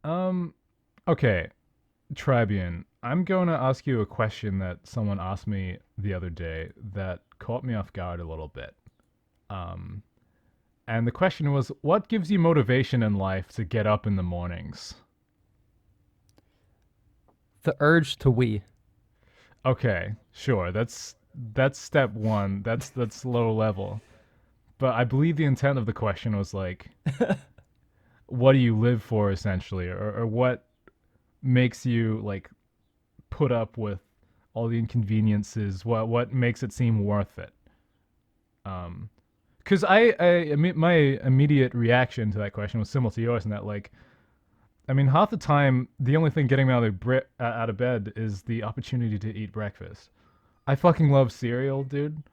Um, okay, Trybien, I'm going to ask you a question that someone asked me the other day that caught me off guard a little bit. Um, and the question was, what gives you motivation in life to get up in the mornings? The urge to we. Okay, sure. That's step one. That's low level. But I believe the intent of the question was like, what do you live for essentially, or what makes you like put up with all the inconveniences? What makes it seem worth it? Um, because my immediate reaction to that question was similar to yours in that like I mean half the time the only thing getting me out of bed is the opportunity to eat breakfast. I fucking love cereal, dude.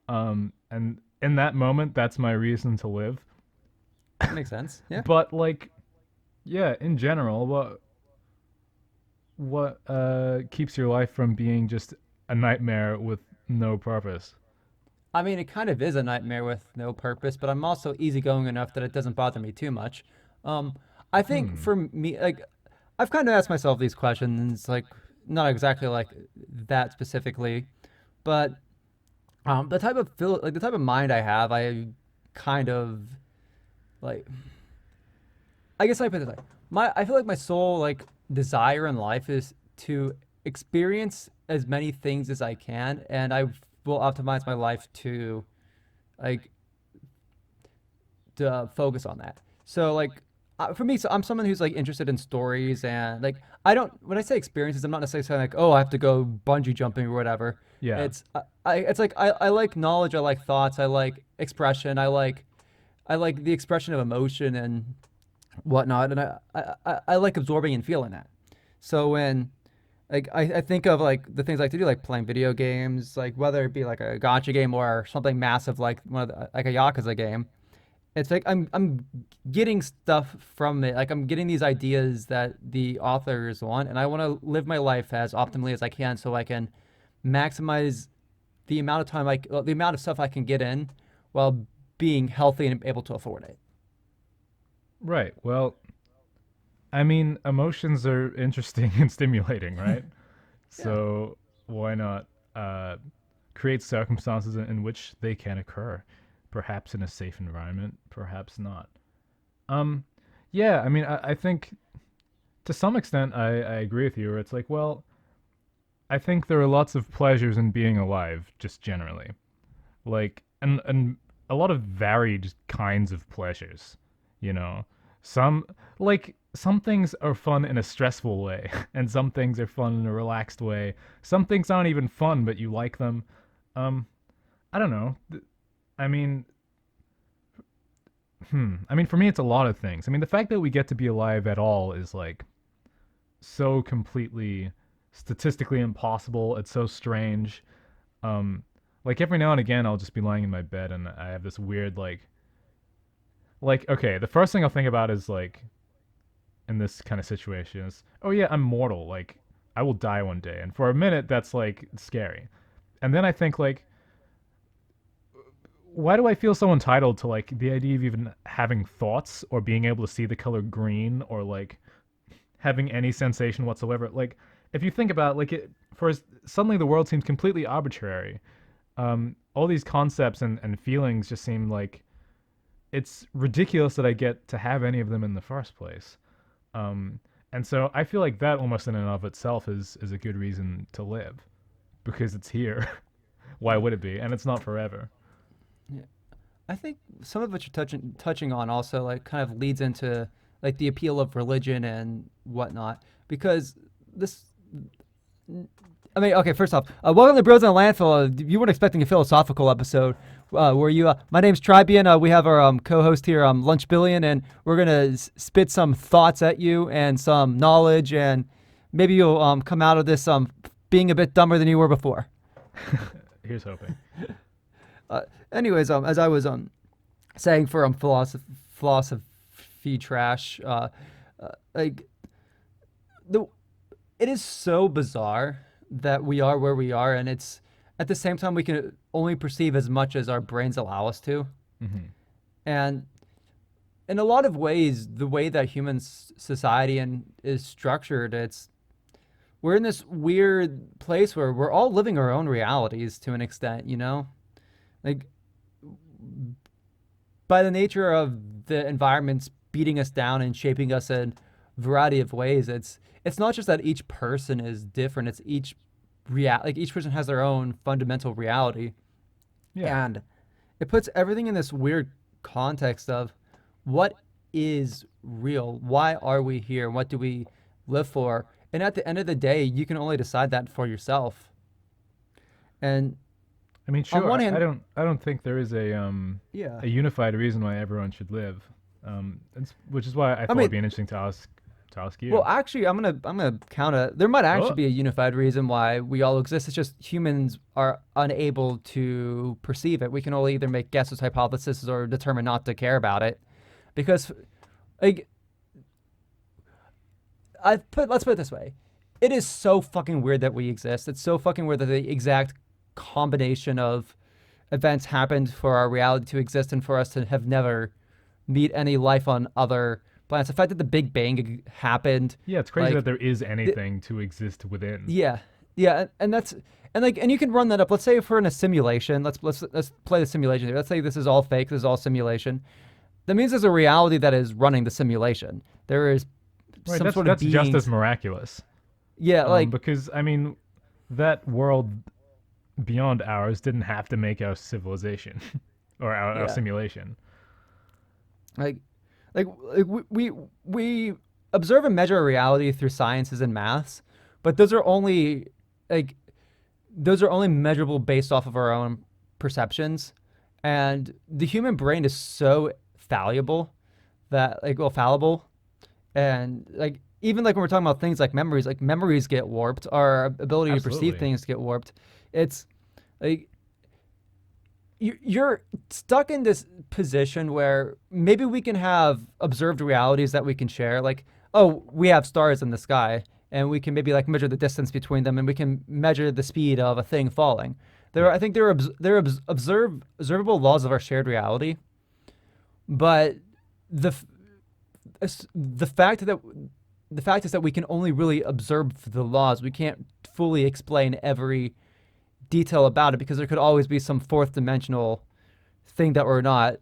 And in that moment, that's my reason to live. That makes sense. Yeah. But like, yeah, in general, what keeps your life from being just a nightmare with no purpose? I mean, it kind of is a nightmare with no purpose, but I'm also easygoing enough that it doesn't bother me too much. Um, I think Hmm. for me, like, I've kind of asked myself these questions, like, not exactly like that specifically, but the type of like the type of mind I have, I kind of like. I guess I put it this way: I feel like my sole like desire in life is to experience as many things as I can, and I will optimize my life to like to focus on that. So like for me, so I'm someone who's like interested in stories and like I don't when I say experiences, I'm not necessarily saying like, oh, I have to go bungee jumping or whatever. Yeah. It's like I like knowledge, I like thoughts, I like expression, I like the expression of emotion and whatnot, and I like absorbing and feeling that. So when like I think of like the things I like to do, like playing video games, like whether it be like a gotcha game or something massive like like a Yakuza game, it's like I'm getting stuff from it. Like I'm getting these ideas that the authors want, and I want to live my life as optimally as I can, so I can maximize the amount of time like the amount of stuff I can get in, while being healthy and able to afford it. Right. Well, I mean, emotions are interesting and stimulating, right? Yeah. So why not uh, create circumstances in which they can occur? Perhaps in a safe environment, perhaps not. Um, yeah, I mean, I think to some extent I agree with you. Where it's like, well, I think there are lots of pleasures in being alive, just generally. Like, and a lot of varied kinds of pleasures. You know, some some things are fun in a stressful way, and some things are fun in a relaxed way. Some things aren't even fun, but you like them. Um, I don't know. I mean, I mean, for me, it's a lot of things. I mean, the fact that we get to be alive at all is like so completely statistically impossible. It's so strange. Um, like every now and again, I'll just be lying in my bed and I have this weird like okay, the first thing I'll think about is like in this kind of situation is oh yeah, I'm mortal. Like I will die one day, and for a minute that's like scary. And then I think like why do I feel so entitled to like the idea of even having thoughts or being able to see the color green or like having any sensation whatsoever? Like if you think about like it first suddenly the world seems completely arbitrary. All these concepts and feelings just seem like it's ridiculous that I get to have any of them in the first place. Um, and so I feel like that almost in and of itself is a good reason to live because it's here. Why Yeah. would it be? And it's not forever. Yeah. I think some of what you're touching on also like kind of leads into like the appeal of religion and whatnot because this. I mean, okay. First off, welcome to Bros in the Landfill. You weren't expecting a philosophical episode, were you? My name's Trybien. We have our co-host here, Lunchbillion, and we're gonna spit some thoughts at you and some knowledge, and maybe you'll come out of this being a bit dumber than you were before. Here's hoping. Uh, anyways, as I was saying for philosophy trash. Like the it is so bizarre that we are where we are, and it's at the same time we can only perceive as much as our brains allow us to. Hmm. And in a lot of ways, the way that human society and is structured, it's we're in this weird place where we're all living our own realities to an extent, you know? Like by the nature of the environments beating us down and shaping us in a variety of ways, it's not just that each person is different, it's like each person has their own fundamental reality. Yeah. And it puts everything in this weird context of what is real? Why are we here? What do we live for? And at the end of the day, you can only decide that for yourself. And I mean, on sure. one hand, I don't think there is yeah. a unified reason why everyone should live. Which is why I I thought it'd mean, be interesting to ask well, you. actually, I'm gonna counter. There might actually Oh, be a unified reason why we all exist. It's just humans are unable to perceive it. We can only either make guesses, hypotheses, or determine not to care about it. Because, like, let's put it this way: it is so fucking weird that we exist. It's so fucking weird that the exact combination of events happened for our reality to exist and for us to have never meet any life on other planets. The fact that the Big Bang happened, yeah. It's crazy that like, there is the, anything to exist within. yeah, yeah, and that's and you can run that up. Let's say if we're in a simulation, let's play the simulation here. Let's say this is all fake. This is all simulation. That means there's a reality that is running the simulation. There is Right. some sort of That's just as beings. miraculous. Yeah, like Because I mean, that world beyond ours didn't have to make our civilization or our yeah, simulation. like like we observe and measure reality through sciences and maths, but like those are only measurable based off of our own perceptions. And the human brain is so fallible that fallible, and like even like when we're talking about things like memories get warped, our ability to perceive Absolutely. things get warped. It's like you're stuck in this position where maybe we can have observed realities that we can share, like, oh, we have stars in the sky and we can maybe like measure the distance between them and we can measure the speed of a thing falling. Yeah. I think observable laws of our shared reality, but the the fact that the fact is that we can only really observe the laws. We can't fully explain every detail about it because there could always be some fourth dimensional thing that we're not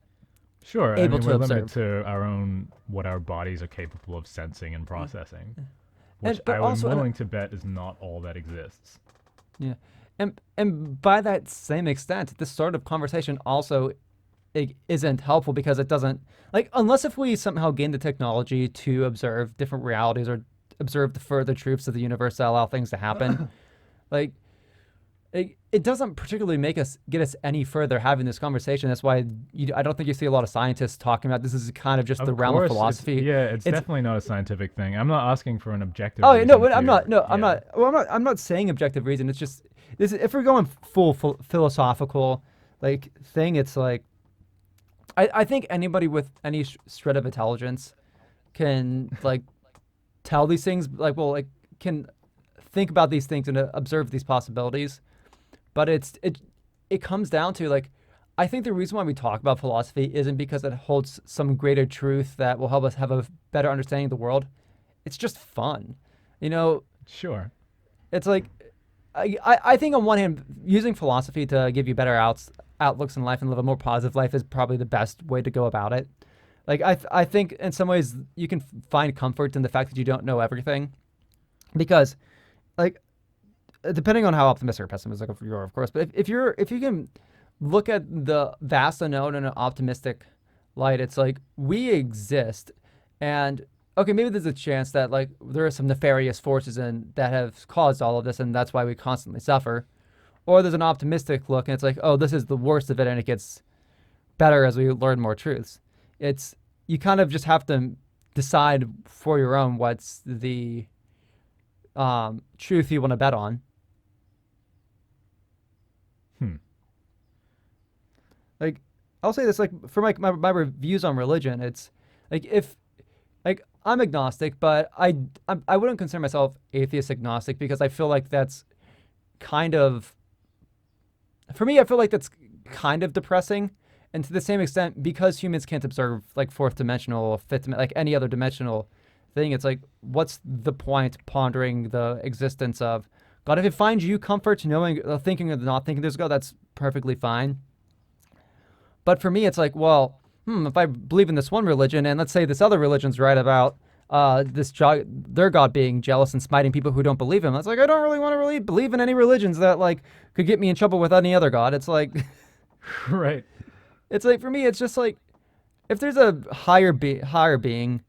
Sure. I able mean, to we're limited observe. to our own what our bodies are capable of sensing and processing, which And but I am also willing to bet is not all that exists. yeah. And by that same extent, this sort of conversation also isn't helpful because it doesn't, like, unless if we somehow gain the technology to observe different realities or observe the further truths of the universe that allow things to happen, like it doesn't particularly make us get us any further having this conversation. That's why I don't think you see a lot of scientists talking about this. Is kind of just the Of realm of course, it's philosophy. yeah, it's it's definitely not a scientific thing. I'm not asking for an objective Oh no, reason I'm not. to No, I'm yeah. not. Well, I'm not saying objective reason. It's just this. If we're going full philosophical like thing, it's like I think anybody with any shred of intelligence can like tell these things. Like, well, like can think about these things and observe these possibilities. But it comes down to like I think the reason why we talk about philosophy isn't because it holds some greater truth that will help us have a better understanding of the world. It's just fun. You know, Sure. it's like I think on one hand, using philosophy to give you better outlooks in life and live a more positive life is probably the best way to go about it. Like I think in some ways you can find comfort in the fact that you don't know everything, because like depending on how optimistic or pessimistic you are, of course. But if you can look at the vast unknown in an optimistic light, it's like we exist, and okay, maybe there's a chance that like there are some nefarious forces in that have caused all of this, and that's why we constantly suffer. Or there's an optimistic look, and it's like, oh, this is the worst of it, and it gets better as we learn more truths. It's you kind of just have to decide for your own what's the truth you want to bet on. Hmm. Like I'll say this, like for my reviews on religion, it's like if like I'm agnostic, but I wouldn't consider myself atheist agnostic because I feel like that's kind of for me I feel like that's kind of depressing, And to the same extent, because humans can't observe like fourth dimensional, like any other dimensional thing, it's like, what's the point pondering the existence of God? If it finds you comfort knowing, thinking or not thinking there's God, that's perfectly fine. But for me, it's like, well, if I believe in this one religion, and let's say this other religion's right about their God being jealous and smiting people who don't believe him. It's like I don't really want to really believe in any religions that like could get me in trouble with any other God. It's like, Right. it's like for me, it's just like if there's a higher being,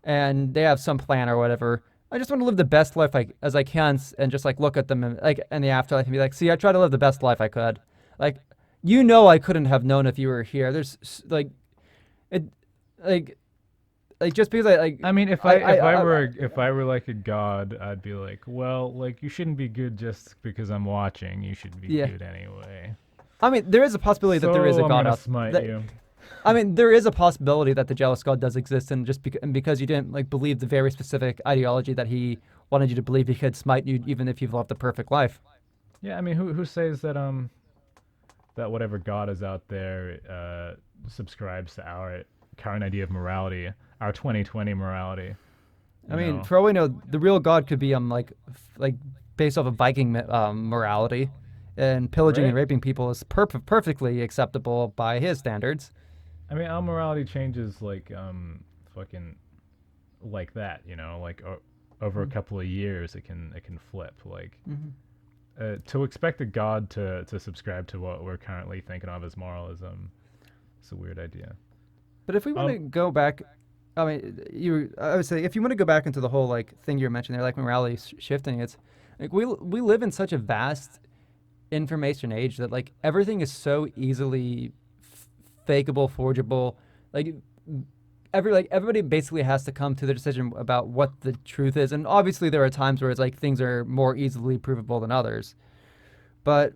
and they have some plan or whatever. I just want to live the best life as I can, and just like look at them and, like in the afterlife and be like, see, I tried to live the best life I could. Like, I couldn't have known if you were here. There's like, it, like, just because I like. I mean, if I were like a god, I'd be like, well, like you shouldn't be good just because I'm watching. You should be Yeah. good anyway. I mean, there is a possibility that there is a I'm God gonna out smite that, you. I mean, there is a possibility that the jealous God does exist, and because you didn't like believe the very specific ideology that he wanted you to believe, he could smite you even if you've lived a perfect life. Yeah, I mean, who says that that whatever god is out there subscribes to our current idea of morality, our 2020 morality? I You mean, know, for all we know, the real God could be like based off of Viking morality, and pillaging and right? raping people is perfectly acceptable by his standards. I mean, our morality changes like fucking like that. Like over a couple of years, it can flip. Like Mm-hmm. to expect a god to subscribe to what we're currently thinking of as moralism, it's a weird idea. But if we want to Um, go back, I mean, I would say if you want to go back into the whole like thing you were mentioning there, like morality shifting, it's like we live in such a vast information age that like everything is so easily fakeable, forgeable. Like everybody basically has to come to the decision about what the truth is, and obviously there are times where it's like things are more easily provable than others. But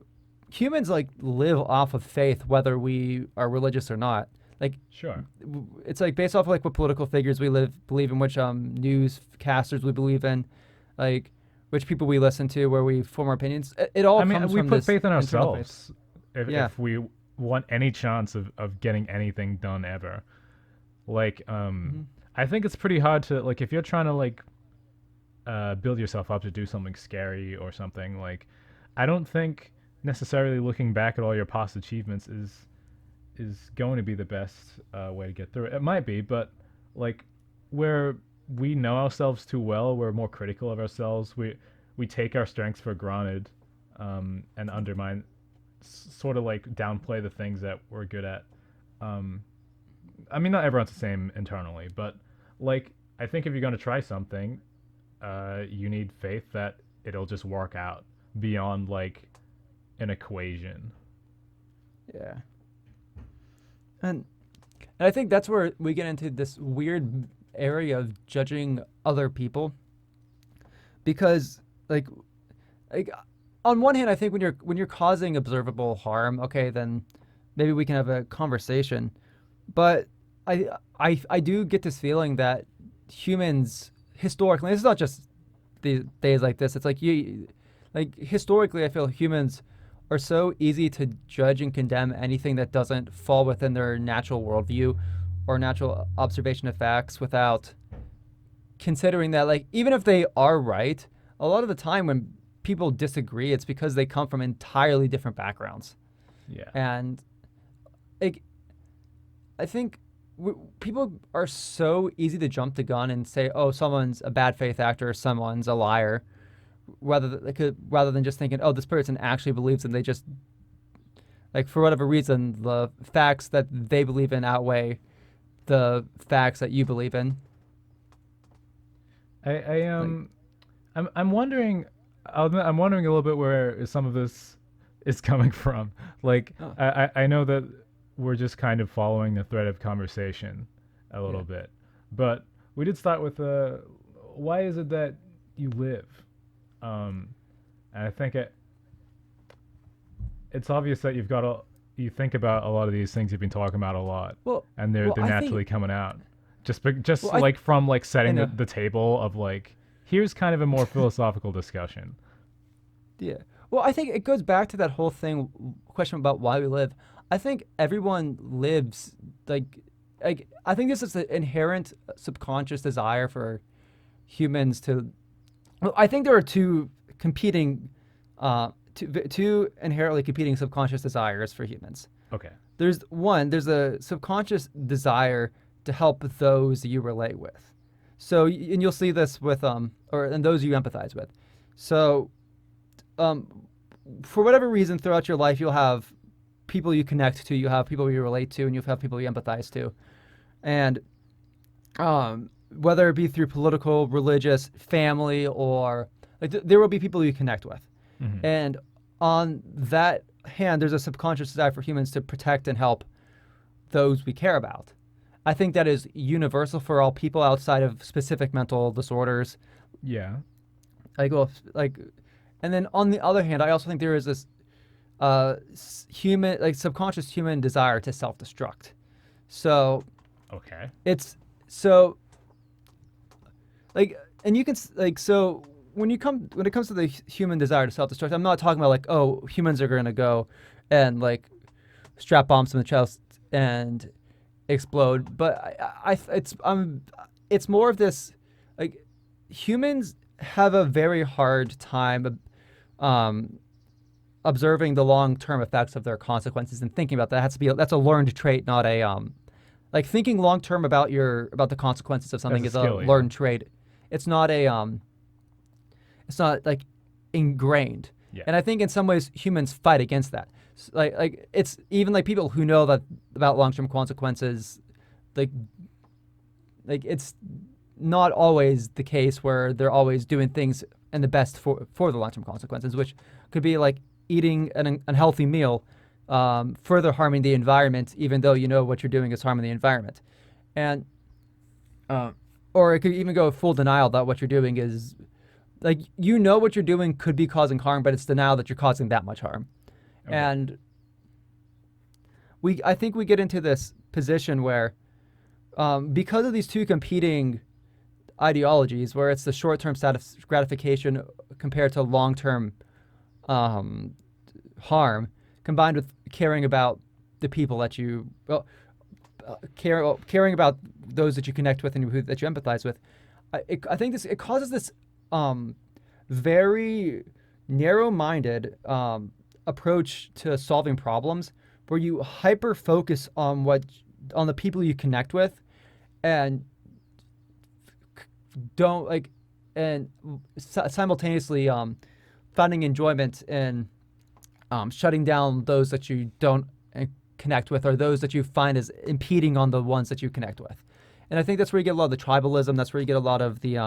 humans like live off of faith, whether we are religious or not. Like sure. it's like based off of like what political figures we believe in, which newscasters we believe in, like which people we listen to, where we form our opinions. It all I mean, comes we from put this faith in internal faith. ourselves if Yeah. if we want any chance of getting anything done ever. Like, Hmm. I think it's pretty hard to like if you're trying to like build yourself up to do something scary or something. Like, I don't think necessarily looking back at all your past achievements is going to be the best way to get through it. It might be, but like where we know ourselves too well, we're more critical of ourselves. We take our strengths for granted, and undermine, sort of like downplay the things that we're good at. Um, I mean, not everyone's the same internally, but like I think if you're going to try something, you need faith that it'll just work out beyond like an equation. Yeah. And I think that's where we get into this weird area of judging other people, because like on one hand, I think when you're causing observable harm, okay, then maybe we can have a conversation. But I do get this feeling that humans historically, it's not just these days like this. It's like historically, I feel humans are so easy to judge and condemn anything that doesn't fall within their natural worldview or natural observation of facts, without considering that, like, even if they are right, a lot of the time when people disagree, it's because they come from entirely different backgrounds. Yeah. And like, I think people are so easy to jump the gun and say, "Oh, someone's a bad faith actor, or someone's a liar," rather than just thinking, "Oh, this person actually believes," and they just like for whatever reason the facts that they believe in outweigh the facts that you believe in. I Like, I'm wondering. I'm wondering a little bit where some of this is coming from. Like, oh, I know that we're just kind of following the thread of conversation a yeah, little bit, but we did start with why is it that you live? And I think it's obvious that you think about a lot of these things you've been talking about a lot, well, and they're well, they're I think, naturally coming out. Just well, like from like I setting the, know, the table of like here's kind of a more philosophical discussion. yeah. Well, I think it goes back to that whole thing, question about why we live. I think everyone lives like I think this is an inherent subconscious desire for humans to. Well, I think there are two competing, two inherently competing subconscious desires for humans. Okay. There's a subconscious desire to help those you relate with. So and you'll see this with or and those you empathize with. So um, for whatever reason throughout your life you'll have people you connect to, you have people you relate to, and you'll have people you empathize to, and whether it be through political, religious, family, or like there will be people you connect with, Hmm. and on that hand, there's a subconscious desire for humans to protect and help those we care about. I think that is universal for all people outside of specific mental disorders. Yeah. Like, well, like, and then on the other hand, I also think there is this human, like, subconscious human desire to self-destruct. So Okay. it's so like, and you can like so when it comes to the human desire to self-destruct, I'm not talking about like, oh, humans are gonna go and like strap bombs to the chest and explode. But it's more of this like humans have a very hard time um, observing the long-term effects of their consequences and thinking about that. That's a learned trait, not a like thinking long-term about the consequences of That's something a is a skill, yeah. learned trait. It's not a it's not like ingrained. Yeah. And I think in some ways humans fight against that. Like it's even like people who know that about long-term consequences, like it's not always the case where they're always doing things in the best for the long-term consequences, which could be like eating an unhealthy meal, further harming the environment, even though you know what you're doing is harming the environment, and uh, or it could even go full denial that what you're doing is like you know what you're doing could be causing harm, but it's denial that you're causing that much harm. Okay. And I think we get into this position where because of these two competing ideologies, where it's the short-term gratification compared to long-term um, harm, combined with caring about the people that you caring about those that you connect with and that you empathize with. I think it causes this um, very narrow-minded approach to solving problems, where you hyper focus on the people you connect with, and don't like, and simultaneously finding enjoyment in shutting down those that you don't connect with, or those that you find is impeding on the ones that you connect with. And I think that's where you get a lot of the tribalism. That's where you get a lot of the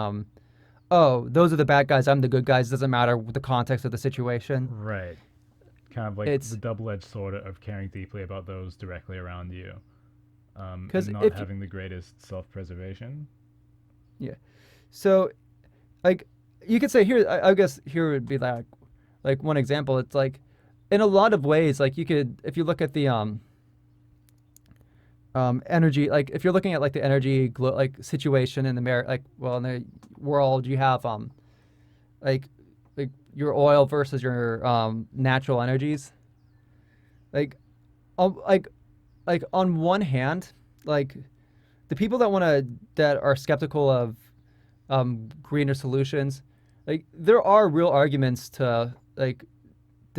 oh, those are the bad guys, I'm the good guys. Doesn't matter the context of the situation. Right. Kind of like the It's double-edged sword of caring deeply about those directly around you, because and not if having the greatest self-preservation. yeah, so like you could say here, I guess here would be like one example. It's like in a lot of ways, like you could if you look at the energy, like if you're looking at like the energy like situation in the like well in the world, you have like your oil versus your natural energies. Like like on one hand, like the people that are skeptical of greener solutions, like there are real arguments to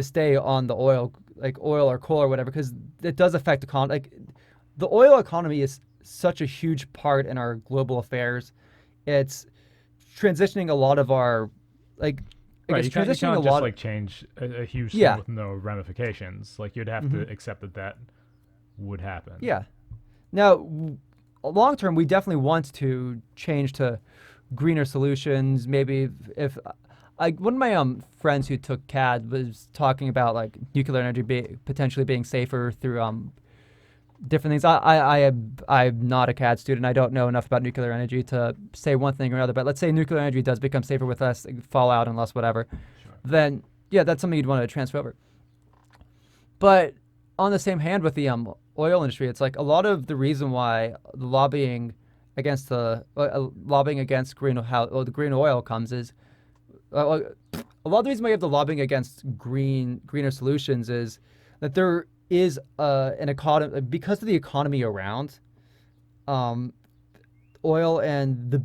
stay on the oil, like oil or coal or whatever, because it does affect like the oil economy is such a huge part in our global affairs. It's transitioning a lot of our like I Right. guess You transitioning a can't just lot. like change a huge thing Yeah. with no ramifications. Like you'd have to Hmm. accept that would happen. Yeah. Now, long term, we definitely want to change to greener solutions. Maybe if like one of my friends who took CAD was talking about like nuclear energy potentially being safer through different things. I'm not a CAD student. I don't know enough about nuclear energy to say one thing or another. But let's say nuclear energy does become safer with less fallout and less whatever. Sure. Then yeah, that's something you'd want to transfer over. But on the same hand, with the oil industry, it's like a lot of the reason why the lobbying against the green oil comes is a lot of the reason why you have the lobbying against greener solutions is that there is an economy because of the economy around um, oil and the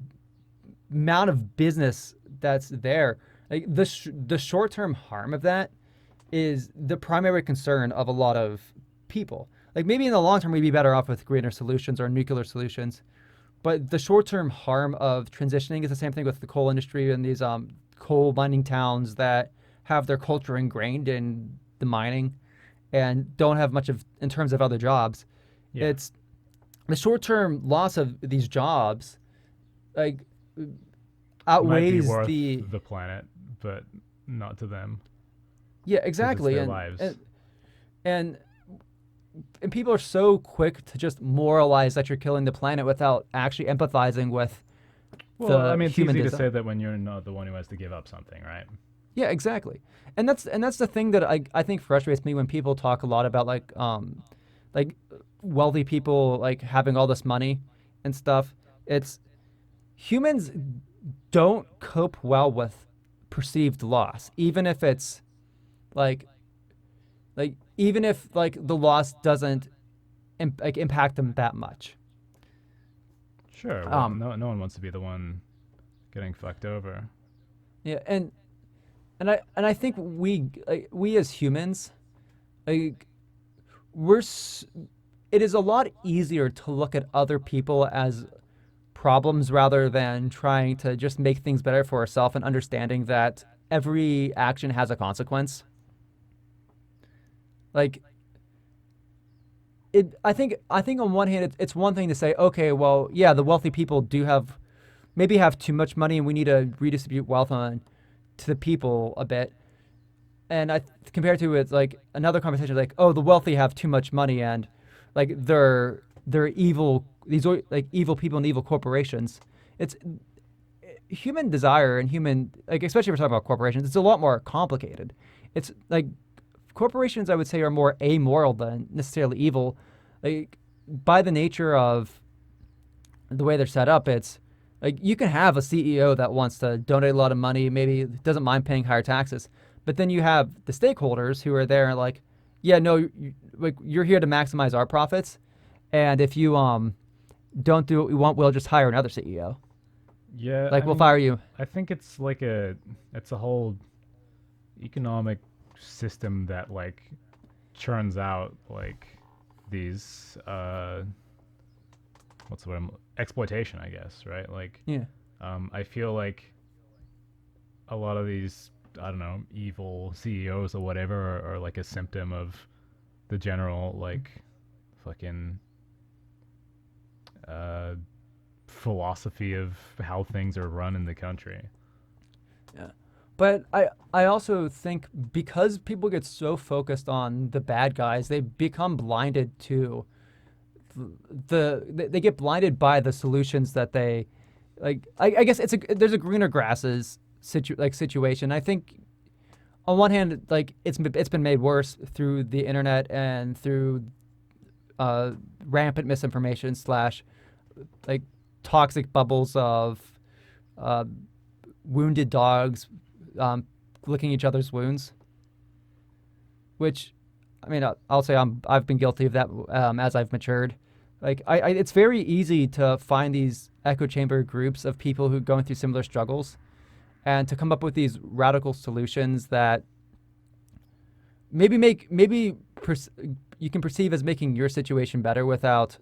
amount of business that's there. Like the short term harm of that is the primary concern of a lot of people. Like maybe in the long term we'd be better off with greener solutions or nuclear solutions, but the short term harm of transitioning is the same thing with the coal industry and these coal mining towns that have their culture ingrained in the mining and don't have much of in terms of other jobs. Yeah. It's the short term loss of these jobs like Might be outweighs worth the the planet, but not to them yeah because it's exactly their and lives. and and people are so quick to just moralize that you're killing the planet without actually empathizing with Well, I the mean, it's human easy to design. say that when you're not the one who has to give up something, right? Yeah, exactly. And that's the thing that I think frustrates me when people talk a lot about like wealthy people like having all this money and stuff. It's humans don't cope well with perceived loss, even if it's like even if like the loss doesn't like impact them that much. Sure. Well, Um, no one wants to be the one getting fucked over. yeah, and I think we as humans like we're it is a lot easier to look at other people as problems rather than trying to just make things better for ourselves and understanding that every action has a consequence. Like I think on one hand it's one thing to say okay well yeah the wealthy people do have maybe have too much money and we need to redistribute wealth on to the people a bit and I compared to it's like another conversation like oh the wealthy have too much money and like they're evil these are like evil people and evil corporations. It's human desire and human like especially if we're talking about corporations it's a lot more complicated. It's like corporations I would say are more amoral than necessarily evil. Like by the nature of the way they're set up, it's like you can have a CEO that wants to donate a lot of money, maybe doesn't mind paying higher taxes, but then you have the stakeholders who are there like, yeah, no, like you're here to maximize our profits, and if you don't do what we want, we'll just hire another CEO. Yeah, Like I we'll mean, fire you. I think it's a whole economic system that like churns out like these what's the word exploitation, I guess, right? Like Yeah, I feel like a lot of these I don't know evil CEOs or whatever are like a symptom of the general like fucking uh, philosophy of how things are run in the country. yeah. But I also think because people get so focused on the bad guys, they become blinded to they get blinded by the solutions that they like. I guess there's a greener grasses situation. I think on one hand, like it's been made worse through the internet and through uh, rampant misinformation slash like toxic bubbles of uh, wounded dogs um, licking each other's wounds, which I mean I'll say I've been guilty of that as I've matured. Like it's very easy to find these echo chamber groups of people who are going through similar struggles and to come up with these radical solutions that maybe you can perceive as making your situation better without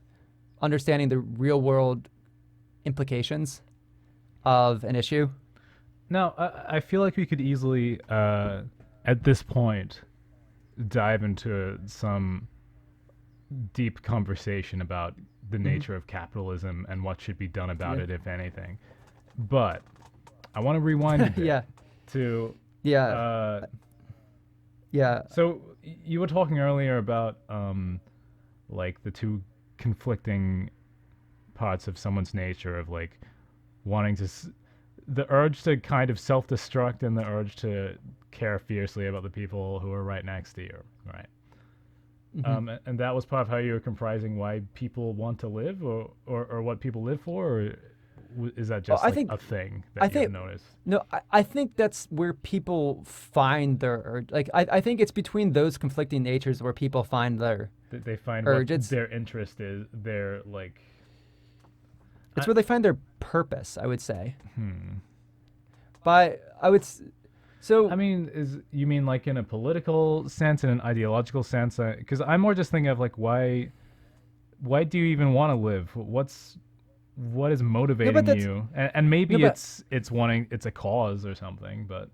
understanding the real world implications of an issue. Now, I feel like we could easily, at this point, dive into some deep conversation about the Mm-hmm. nature of capitalism and what should be done about Yeah. it, if anything. But I want to rewind a bit Yeah. to. Yeah. Uh, Yeah. so you were talking earlier about like the two conflicting parts of someone's nature of like wanting to the urge to kind of self-destruct and the urge to care fiercely about the people who are right next to you, right? Mm-hmm. And that was part of how you were comprising why people want to live, or what people live for, or is that Well, just like a thing I that you have think noticed? no, I think that's where people find their urge. Like I think it's between those conflicting natures where people find their That they find what urge. their interest is, their like. It's I, where they find their purpose, I would say. hmm. But I so mean, is you mean like in a political sense, in an ideological sense? Because I'm more just thinking of like why do you even want to live? What is no, but motivating that's you? And no, maybe but it's wanting it's a cause or something, but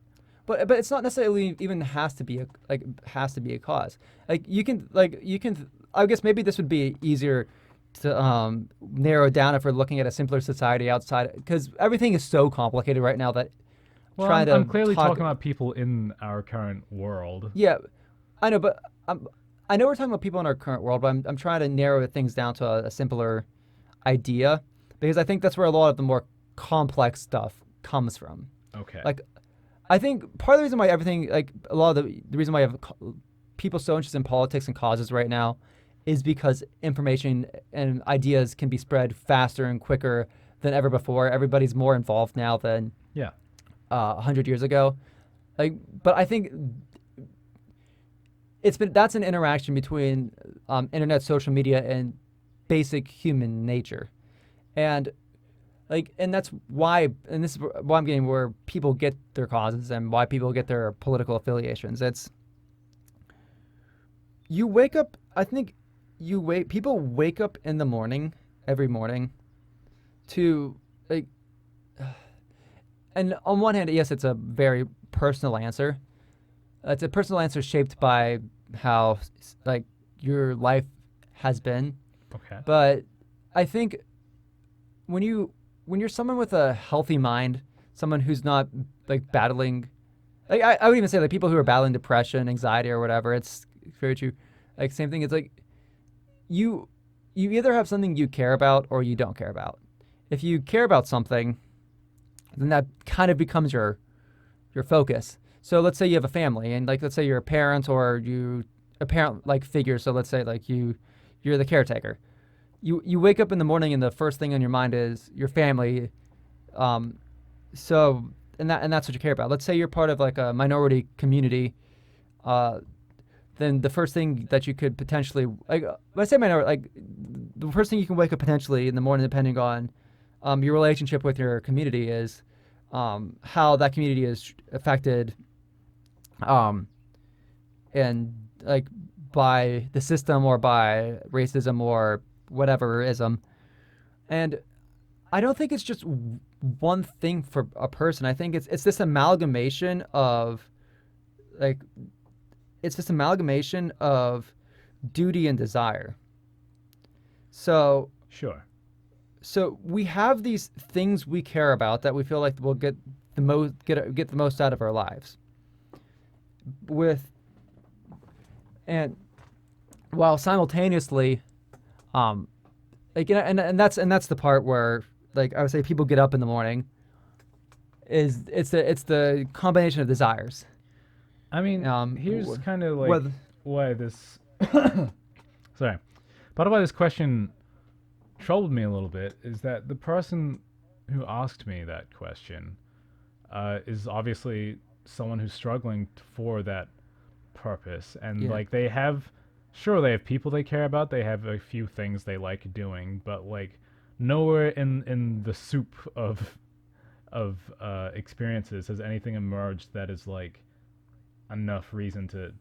but it's not necessarily even has to be a cause. You can. I guess maybe this would be easier to narrow down if we're looking at a simpler society outside, because everything is so complicated right now that well, trying I'm to clearly talk. talking about people in our current world. Yeah, I know, but I know we're talking about people in our current world, but I'm trying to narrow things down to a simpler idea, because I think that's where a lot of the more complex stuff comes from. Okay. Like, I think part of the reason why everything, like a lot of the reason why you have people so interested in politics and causes right now is because information and ideas can be spread faster and quicker than ever before. Everybody's more involved now than Yeah. 100 years ago. Like, but I think that's an interaction between internet, social media, and basic human nature, and and that's why, and this is why I'm getting where people get their causes and why people get their political affiliations. It's you wake up. I think you wait. People wake up in the morning every morning to like, and on one hand, yes, it's a very personal answer. It's a personal answer shaped by how like your life has been, Okay. but I think when you're someone with a healthy mind, someone who's not like battling, like I would even say like people who are battling depression, anxiety, or whatever. It's very true. Like same thing. It's like you you either have something you care about or you don't care about. If you care about something, then that kind of becomes your focus. So let's say you have a family, and like let's say you're a parent or you a parent like figure. So let's say like you're the caretaker. You wake up in the morning and the first thing on your mind is your family. Um, so and that's what you care about. Let's say you're part of like a minority community. Uh, then the first thing that you could potentially like when I say minority, like the first thing you can wake up potentially in the morning, depending on your relationship with your community, is how that community is affected, um, and like by the system or by racism or whatever ism. And I don't think it's just one thing for a person. I think it's this amalgamation of like it's this amalgamation of duty and desire. So Sure. so we have these things we care about that we feel like will get the most out of our lives. With and while simultaneously, um, like and that's the part where like I would say people get up in the morning is it's the combination of desires. I mean, here's Um, kind of like whether why this. Sorry, part of why this question troubled me a little bit is that the person who asked me that question is obviously someone who's struggling for that purpose, and yeah like they have, sure, they have people they care about, they have a few things they like doing, but like nowhere in the soup of experiences has anything emerged that is like enough reason to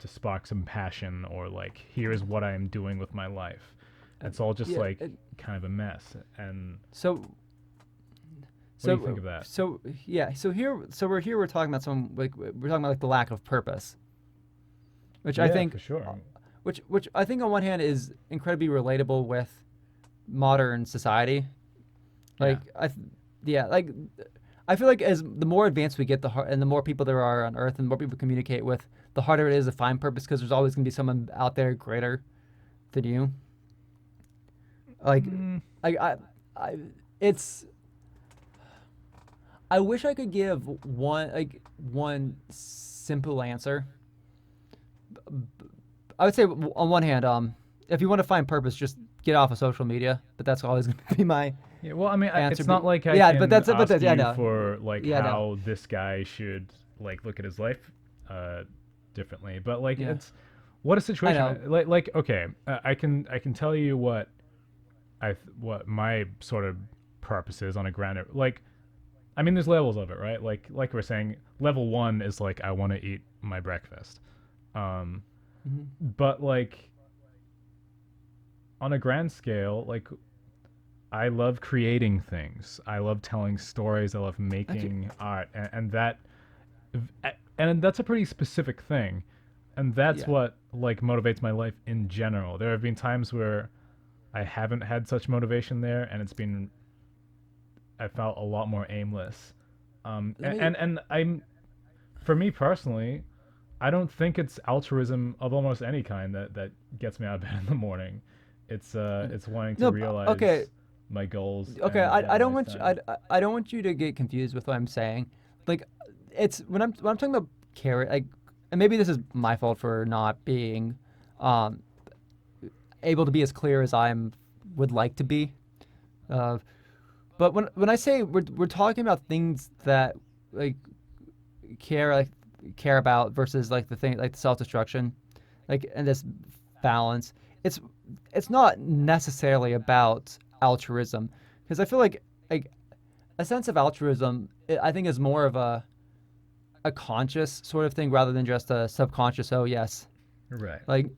spark some passion or like here is what I am doing with my life. It's all just yeah like kind of a mess. And so what do so you think of that? so yeah we're talking about some like we're talking about like the lack of purpose, which I Yeah, think for sure. which I think on one hand is incredibly relatable with modern society. Yeah. Like yeah, like I feel like as the more advanced we get, and the more people there are on Earth, and the more people communicate with, the harder it is to find purpose because there's always gonna be someone out there greater than you. Like, Mm, I it's. I wish I could give one simple answer. I would say on one hand, if you want to find purpose, just get off of social media. But that's always going to be my Yeah, well, I mean, answer. it's not like I Yeah, but can that's ask yeah, you no, for like yeah, no, how this guy should like look at his life uh differently, but like yeah, it's what a I situation. know. Like okay, I can tell you what what my sort of purpose is on a grander like I mean there's levels of it, right? Like we're saying level 1 is like I want to eat my breakfast. Um Hmm. but like on a grand scale, like I love creating things. I love telling stories. I love Okay, making art, and that, and that's a pretty specific thing, and that's yeah, what like motivates my life in general. There have been times where I haven't had such motivation there, and I felt a lot more aimless. let me. And I'm for me personally, I don't think it's altruism of almost any kind that gets me out of bed in the morning. It's wanting to No, okay, realize my goals okay. and have I a don't nice want you. time. I don't want you to get confused with what I'm saying. Like, it's when I'm talking about care, like, and maybe this is my fault for not being, um, able to be as clear as I'm would like to be. Uh, but when I say we're talking about things that like care like care about versus like the thing like the self destruction, like and this balance, it's it's not necessarily about altruism because I feel like a sense of altruism I think is more of a conscious sort of thing rather than just a subconscious. Oh yes, Right. like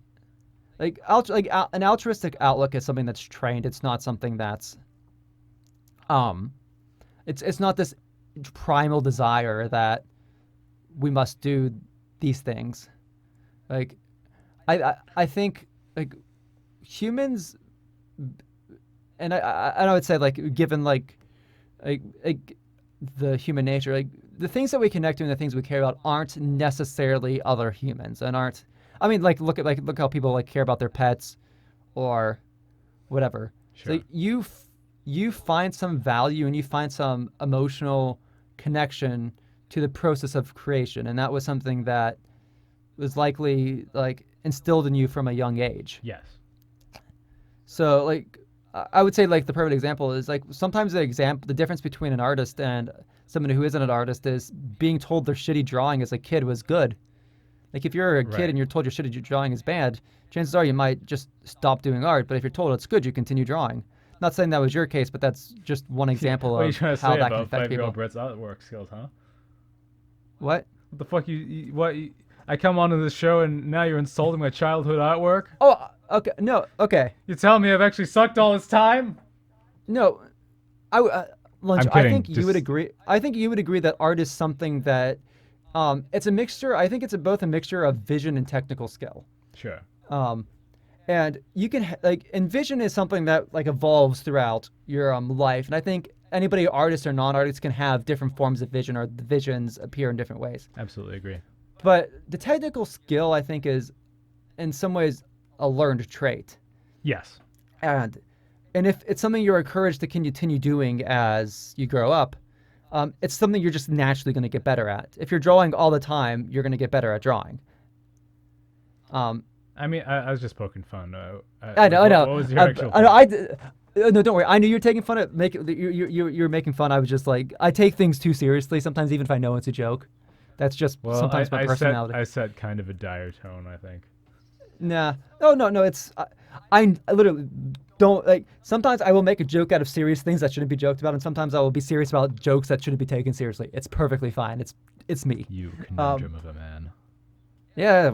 an altruistic outlook is something that's trained. It's not something that's um it's not this primal desire that we must do these things. Like I think like humans, and I would say like given like the human nature, like the things that we connect to and the things we care about aren't necessarily other humans and aren't. I mean, look how people like care about their pets or whatever. So Sure. you find some value and you find some emotional connection to the process of creation, and that was something that was likely like instilled in you from a young age. Yes. So like I would say like the perfect example is like sometimes the difference between an artist and someone who isn't an artist is being told their shitty drawing as a kid was good. Like if you're a kid Right. and you're told your shitty drawing is bad, chances are you might just stop doing art. But if you're told it's good, you continue drawing. Not saying that was your case, but that's just one example What are you of trying to how say that can about affect 5-year-old people. Brett's artwork skills, huh? What? What the fuck what I come onto this show and now you're insulting my childhood artwork? Oh, okay. No, okay. You're telling me I've actually sucked all this time? No, I lunch. I'm I kidding. think you would Just agree. I think you would agree that art is something that, it's a mixture. I think it's both a mixture of vision and technical skill. sure. Um, and you can like and vision is something that like evolves throughout your life. And I think anybody, artist or non-artist, can have different forms of vision, or the visions appear in different ways. Absolutely agree. But the technical skill, I think, is in some ways a learned trait. Yes. and and if it's something you're encouraged to continue doing as you grow up, it's something you're just naturally going to get better at. If you're drawing all the time, you're going to get better at drawing. Um, I mean, I was just poking fun. I Like, know, I know. what was your actual I know. point? No, don't worry. I knew you're taking fun of you're making fun. I was just like I take things too seriously sometimes, even if I know it's a joke. That's just Well, sometimes my personality. I set kind of a dire tone, I think. Nah. No. It's I literally don't like. Sometimes I will make a joke out of serious things that shouldn't be joked about, and sometimes I will be serious about jokes that shouldn't be taken seriously. It's perfectly fine. It's me. You Um. conundrum of a man. Yeah.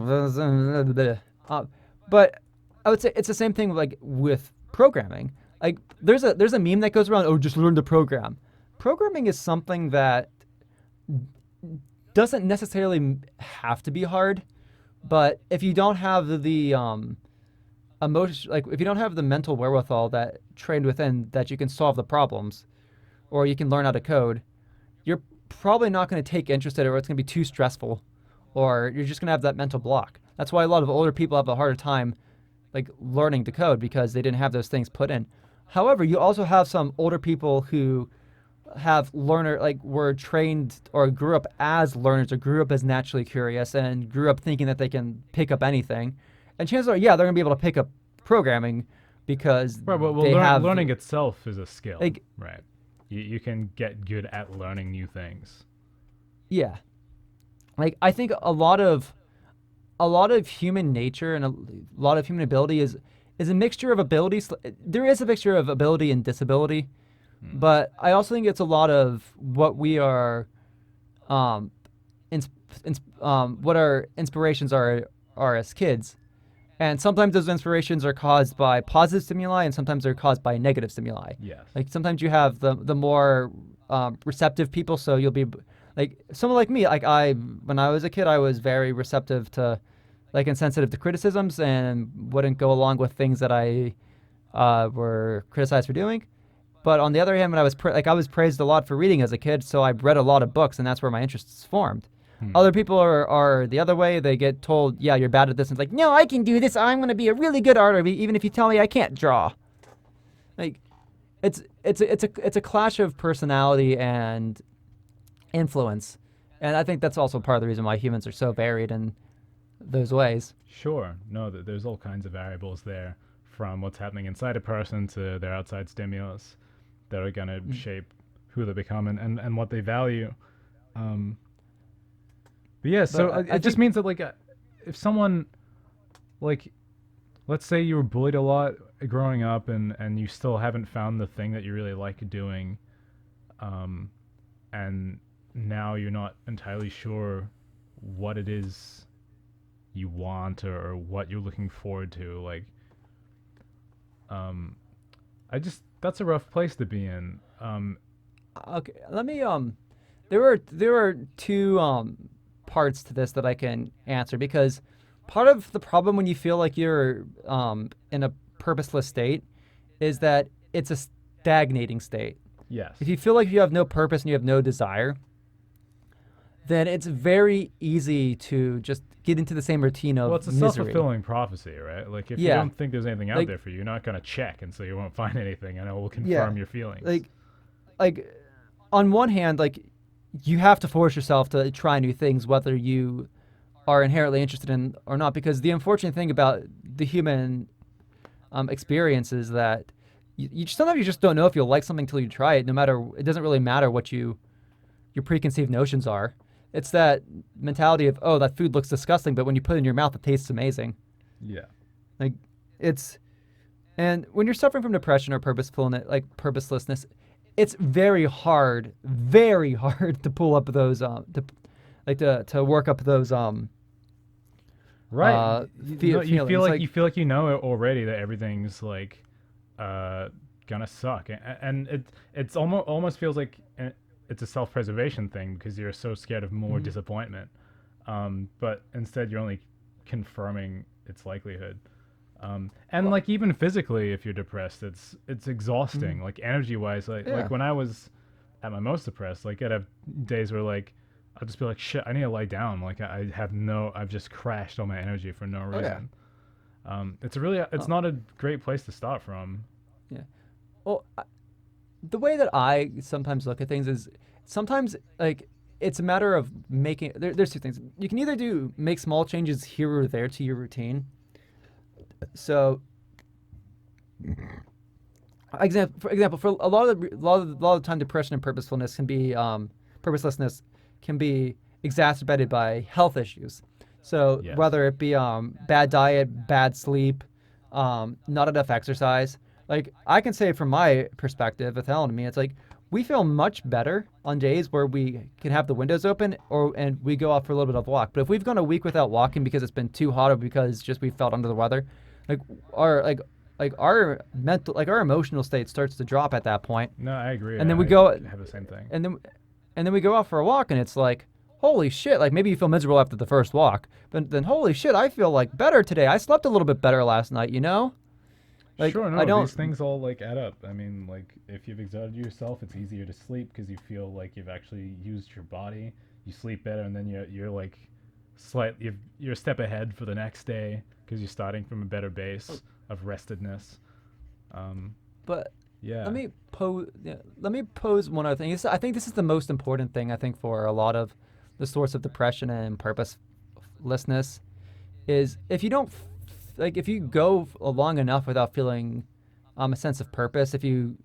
But I would say it's the same thing like with programming. Like there's a meme that goes around. Oh, just learn to program. Programming is something that doesn't necessarily have to be hard, but if you don't have the emotion, like if you don't have the mental wherewithal that trained within that you can solve the problems or you can learn how to code, you're probably not going to take interest in it, or it's going to be too stressful, or you're just going to have that mental block. That's why a lot of older people have a harder time like learning to code because they didn't have those things put in. However, you also have some older people who have learner like were trained or grew up as learners or grew up as naturally curious and grew up thinking that they can pick up anything. And chances are, yeah, they're gonna be able to pick up programming, because Right. Well, they have learning itself is a skill, like right? You can get good at learning new things. yeah, like I think a lot of human nature and a lot of human ability is a mixture of abilities. There is a mixture of ability and disability, Hmm. but I also think it's a lot of what we are, um, what our inspirations are as kids. And sometimes those inspirations are caused by positive stimuli, and sometimes they're caused by negative stimuli. Yes. Like sometimes you have the more receptive people, so you'll be like someone like me. Like when I was a kid, I was very receptive to, like, insensitive to criticisms and wouldn't go along with things that I were criticized for doing. But on the other hand, when I was praised a lot for reading as a kid, so I read a lot of books, and that's where my interests formed. Hmm. Other people are the other way. They get told, "Yeah, you're bad at this," and it's like, "No, I can do this. I'm going to be a really good artist, even if you tell me I can't draw." Like, it's a clash of personality and influence, and I think that's also part of the reason why humans are so varied in those ways. Sure. No, there's all kinds of variables there, from what's happening inside a person to their outside stimulus, that are gonna Mm. shape who they become and what they value. Um, but yeah, But so I it just think, means that, like, if someone, like, let's say you were bullied a lot growing up, and you still haven't found the thing that you really like doing, um, and now you're not entirely sure what it is you want, or what you're looking forward to, like, um, I just that's a rough place to be in. okay, let me there are two parts to this that I can answer, because part of the problem when you feel like you're in a purposeless state is that it's a stagnating state. Yes. If you feel like you have no purpose and you have no desire, then it's very easy to just get into the same routine Well, of it's a misery. self-fulfilling prophecy, right? Like, if you Yeah, don't think there's anything out like there for you, you're not gonna check, and so you won't find anything, and it will yeah, confirm your feelings. like like on one hand, like you have to force yourself to try new things, whether you are inherently interested in or not. Because the unfortunate thing about the human experience is that sometimes you just don't know if you'll like something until you try it. No matter, it doesn't really matter what your preconceived notions are. It's that mentality of, oh, that food looks disgusting, but when you put it in your mouth, it tastes amazing. Yeah. Like it's and when you're suffering from depression or purposefulness, like purposelessness, it's very hard to pull up those to work up those Right. No, feelings. you feel like you know it already, that everything's like uh gonna suck, and it's almost feels like it's a self-preservation thing, because you're so scared of more Mhm. disappointment. But instead you're only confirming its likelihood. And, Well, like, even physically, if you're depressed, it's exhausting. mhm. Like, energy wise, like Yeah. when I was at my most depressed, like, I'd have days where, like, I'll just be like, shit, I need to lie down. Like, I've just crashed all my energy for no Oh yeah. reason. It's Oh, not a great place to start from. yeah. Well, the way that I sometimes look at things is sometimes like it's a matter of making. There's two things. You can either do make small changes here or there to your routine. So, for example, for a lot of the time, depression and purposelessness can be exacerbated by health issues. So Yes. whether it be bad diet, bad sleep, not enough exercise. Like I can say from my perspective, with Helen and me, it's like we feel much better on days where we can have the windows open and we go out for a little bit of a walk. But if we've gone a week without walking because it's been too hot or because just we felt under the weather, like our like our mental, like our emotional state starts to drop at that point. No, I agree. And then we I go have the same thing. and then we go out for a walk and it's like, holy shit, like maybe you feel miserable after the first walk, but then holy shit, I feel like better today. I slept a little bit better last night, you know? Like Sure, I no, these don't things all, like, add up. I mean, like, if you've exerted yourself, it's easier to sleep because you feel like you've actually used your body. You sleep better, and then you're like you're a step ahead for the next day because you're starting from a better base of restedness. Um, but yeah. let me pose one other thing. I think this is the most important thing I think for a lot of the source of depression and purposelessness is if you don't like if you go long enough without feeling a sense of purpose. If you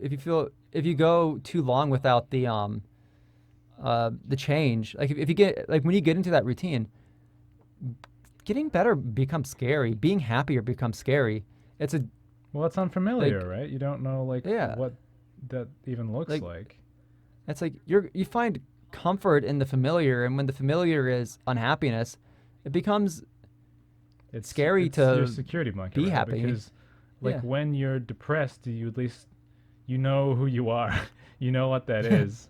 go too long without the change, like if you get like when you get into that routine, getting better becomes scary. Being happier becomes scary. It's a Well, it's unfamiliar, like right? You don't know like yeah, what that even looks like like. it's like you find comfort in the familiar, and when the familiar is unhappiness, it becomes scary It's your to security blanket, be right? happy. Because like Yeah, when you're depressed, you at least you know who you are. You know what that is.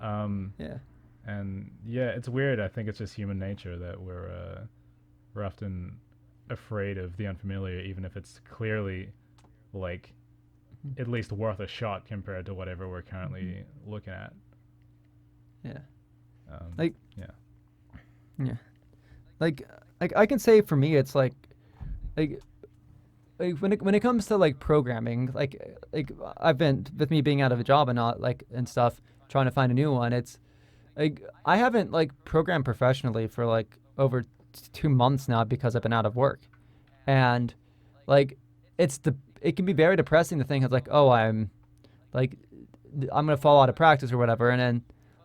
Um, yeah. and yeah, it's weird. I think it's just human nature that we're often afraid of the unfamiliar, even if it's clearly like at least worth a shot compared to whatever we're Mhm. currently looking at. Yeah. Um, Like yeah. yeah. Like I can say for me it's like when it comes to like programming, like I've been with me being out of a job and not like and stuff, trying to find a new one. It's like I haven't like programmed professionally for like over 2 months now because I've been out of work, and like it's the it can be very depressing to think it's like oh like I'm gonna fall out of practice or whatever, and then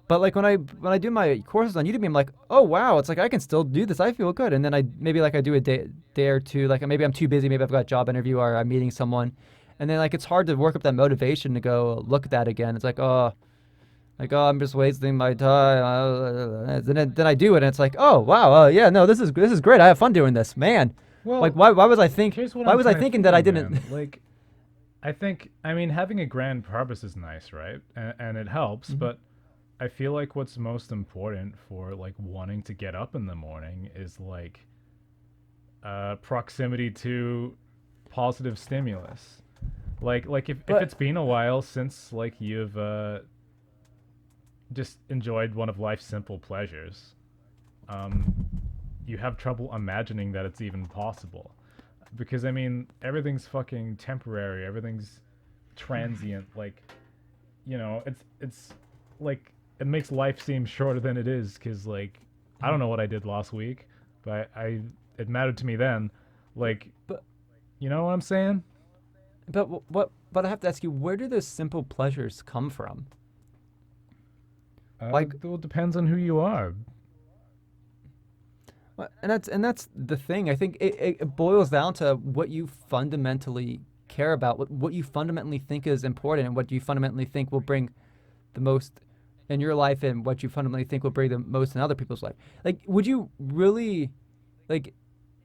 but like when I do my courses on Udemy, I'm like, oh wow, it's like I can still do this. I feel good, and then I maybe like I do a day or two, like maybe I'm too busy, maybe I've got a job interview or I'm meeting someone, and then like it's hard to work up that motivation to go look at that again. It's like oh I'm just wasting my time, then I do it, and it's like oh wow, yeah no this is great. I have fun doing this, man. Like Well, here's what why I'm was I kind of thinking that I thinking, didn't? man. Like, I mean, having a grand purpose is nice, right? And it helps, Mhm. but I feel like what's most important for like wanting to get up in the morning is like proximity to positive stimulus. Like if But it's been a while since like you've just enjoyed one of life's simple pleasures, um, you have trouble imagining that it's even possible. Because I mean, everything's fucking temporary. Everything's transient. Like it's like it makes life seem shorter than it is. Cause like I don't know what I did last week, but I it mattered to me then. Like but you know what I'm saying? but I have to ask you, where do those simple pleasures come from? Like, It all depends on who you are. and that's the thing. I think it boils down to what you fundamentally care about, what you fundamentally think is important, and what you fundamentally think will bring the most in your life, and what you fundamentally think will bring the most in other people's life. Like, would you really like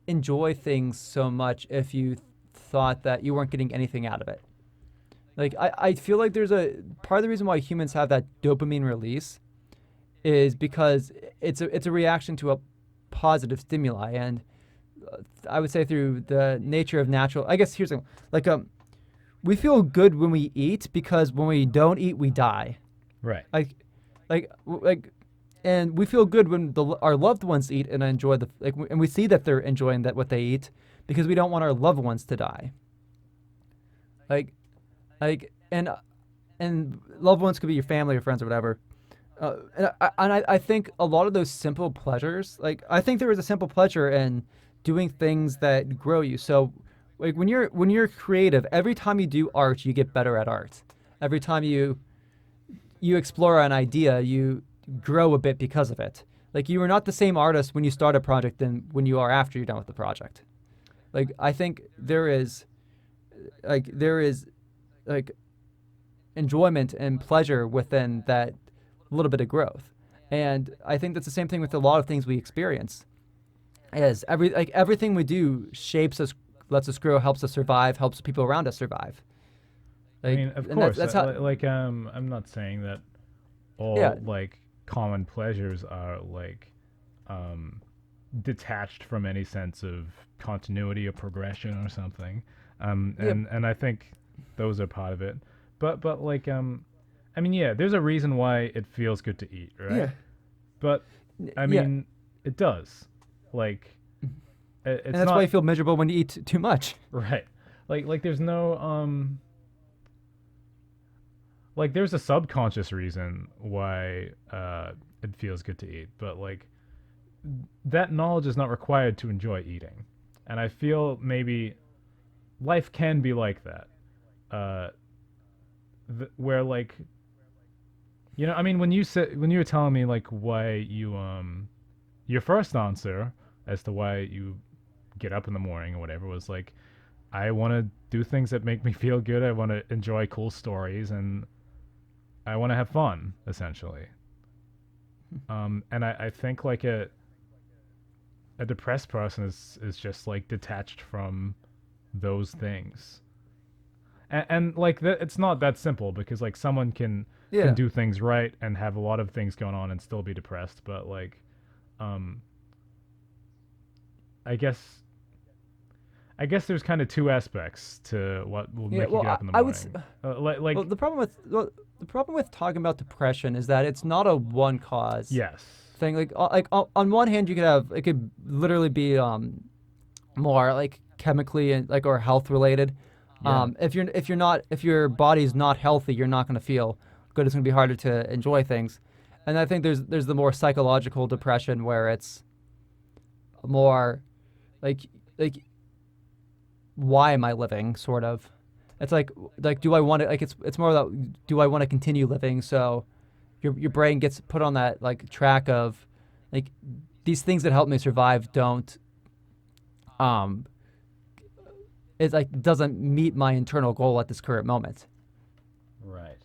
enjoy things so much if you thought that you weren't getting anything out of it? Like, I feel like there's a part of the reason why humans have that dopamine release is because it's a reaction to a positive stimuli, and I would say through the nature of natural. I guess here's the, like we feel good when we eat because when we don't eat we die. Right. Like like and we feel good when our loved ones eat and enjoy the like and we see that they're enjoying that what they eat because we don't want our loved ones to die. Like like and loved ones could be your family or friends or whatever. I think a lot of those simple pleasures, like I think there is a simple pleasure in doing things that grow you. So, like when you're creative, every time you do art, you get better at art. Every time you explore an idea, you grow a bit because of it. Like you are not the same artist when you start a project than when you are after you're done with the project. Like I think there is like enjoyment and pleasure within that little bit of growth. And I think that's the same thing with a lot of things we experience. Is everything we do shapes us, lets us grow, helps us survive, helps people around us survive. I mean, Like, of and course, that's how. I'm not saying that Yeah, all like common pleasures are like um detached from any sense of continuity or progression or something. yeah, And I think those are part of it. But like I mean, yeah, there's a reason why it feels good to eat, right? yeah, But I yeah. mean, it does. Like And it's that's why you not feel miserable when you eat too much. right. Like there's no like there's a subconscious reason why it feels good to eat, but like that knowledge is not required to enjoy eating. And I feel maybe life can be like that. uh, where like I mean, when you were telling me like why your first answer as to why you get up in the morning or whatever was like, I want to do things that make me feel good. I want to enjoy cool stories and I want to have fun, essentially. And I think like a depressed person is just like detached from those things. And like it's not that simple because like someone can Yeah. do things right and have a lot of things going on and still be depressed, but like um I guess I guess there's kind of two aspects to what will Yeah. make you Well, get up in the I would. morning. Like Well, the problem with talking about depression is that it's not a one cause yes, thing. On one hand, you could have it could literally be more like chemically and like or health related. yeah, If your body's not healthy, you're not going to feel good. It's going to be harder to enjoy things. And I think there's the more psychological depression where it's more like like why am I living sort of. It's like do I want to like it's more about do I want to continue living, so your brain gets put on that like track of like these things that help me survive don't um it like doesn't meet my internal goal at this current moment. right.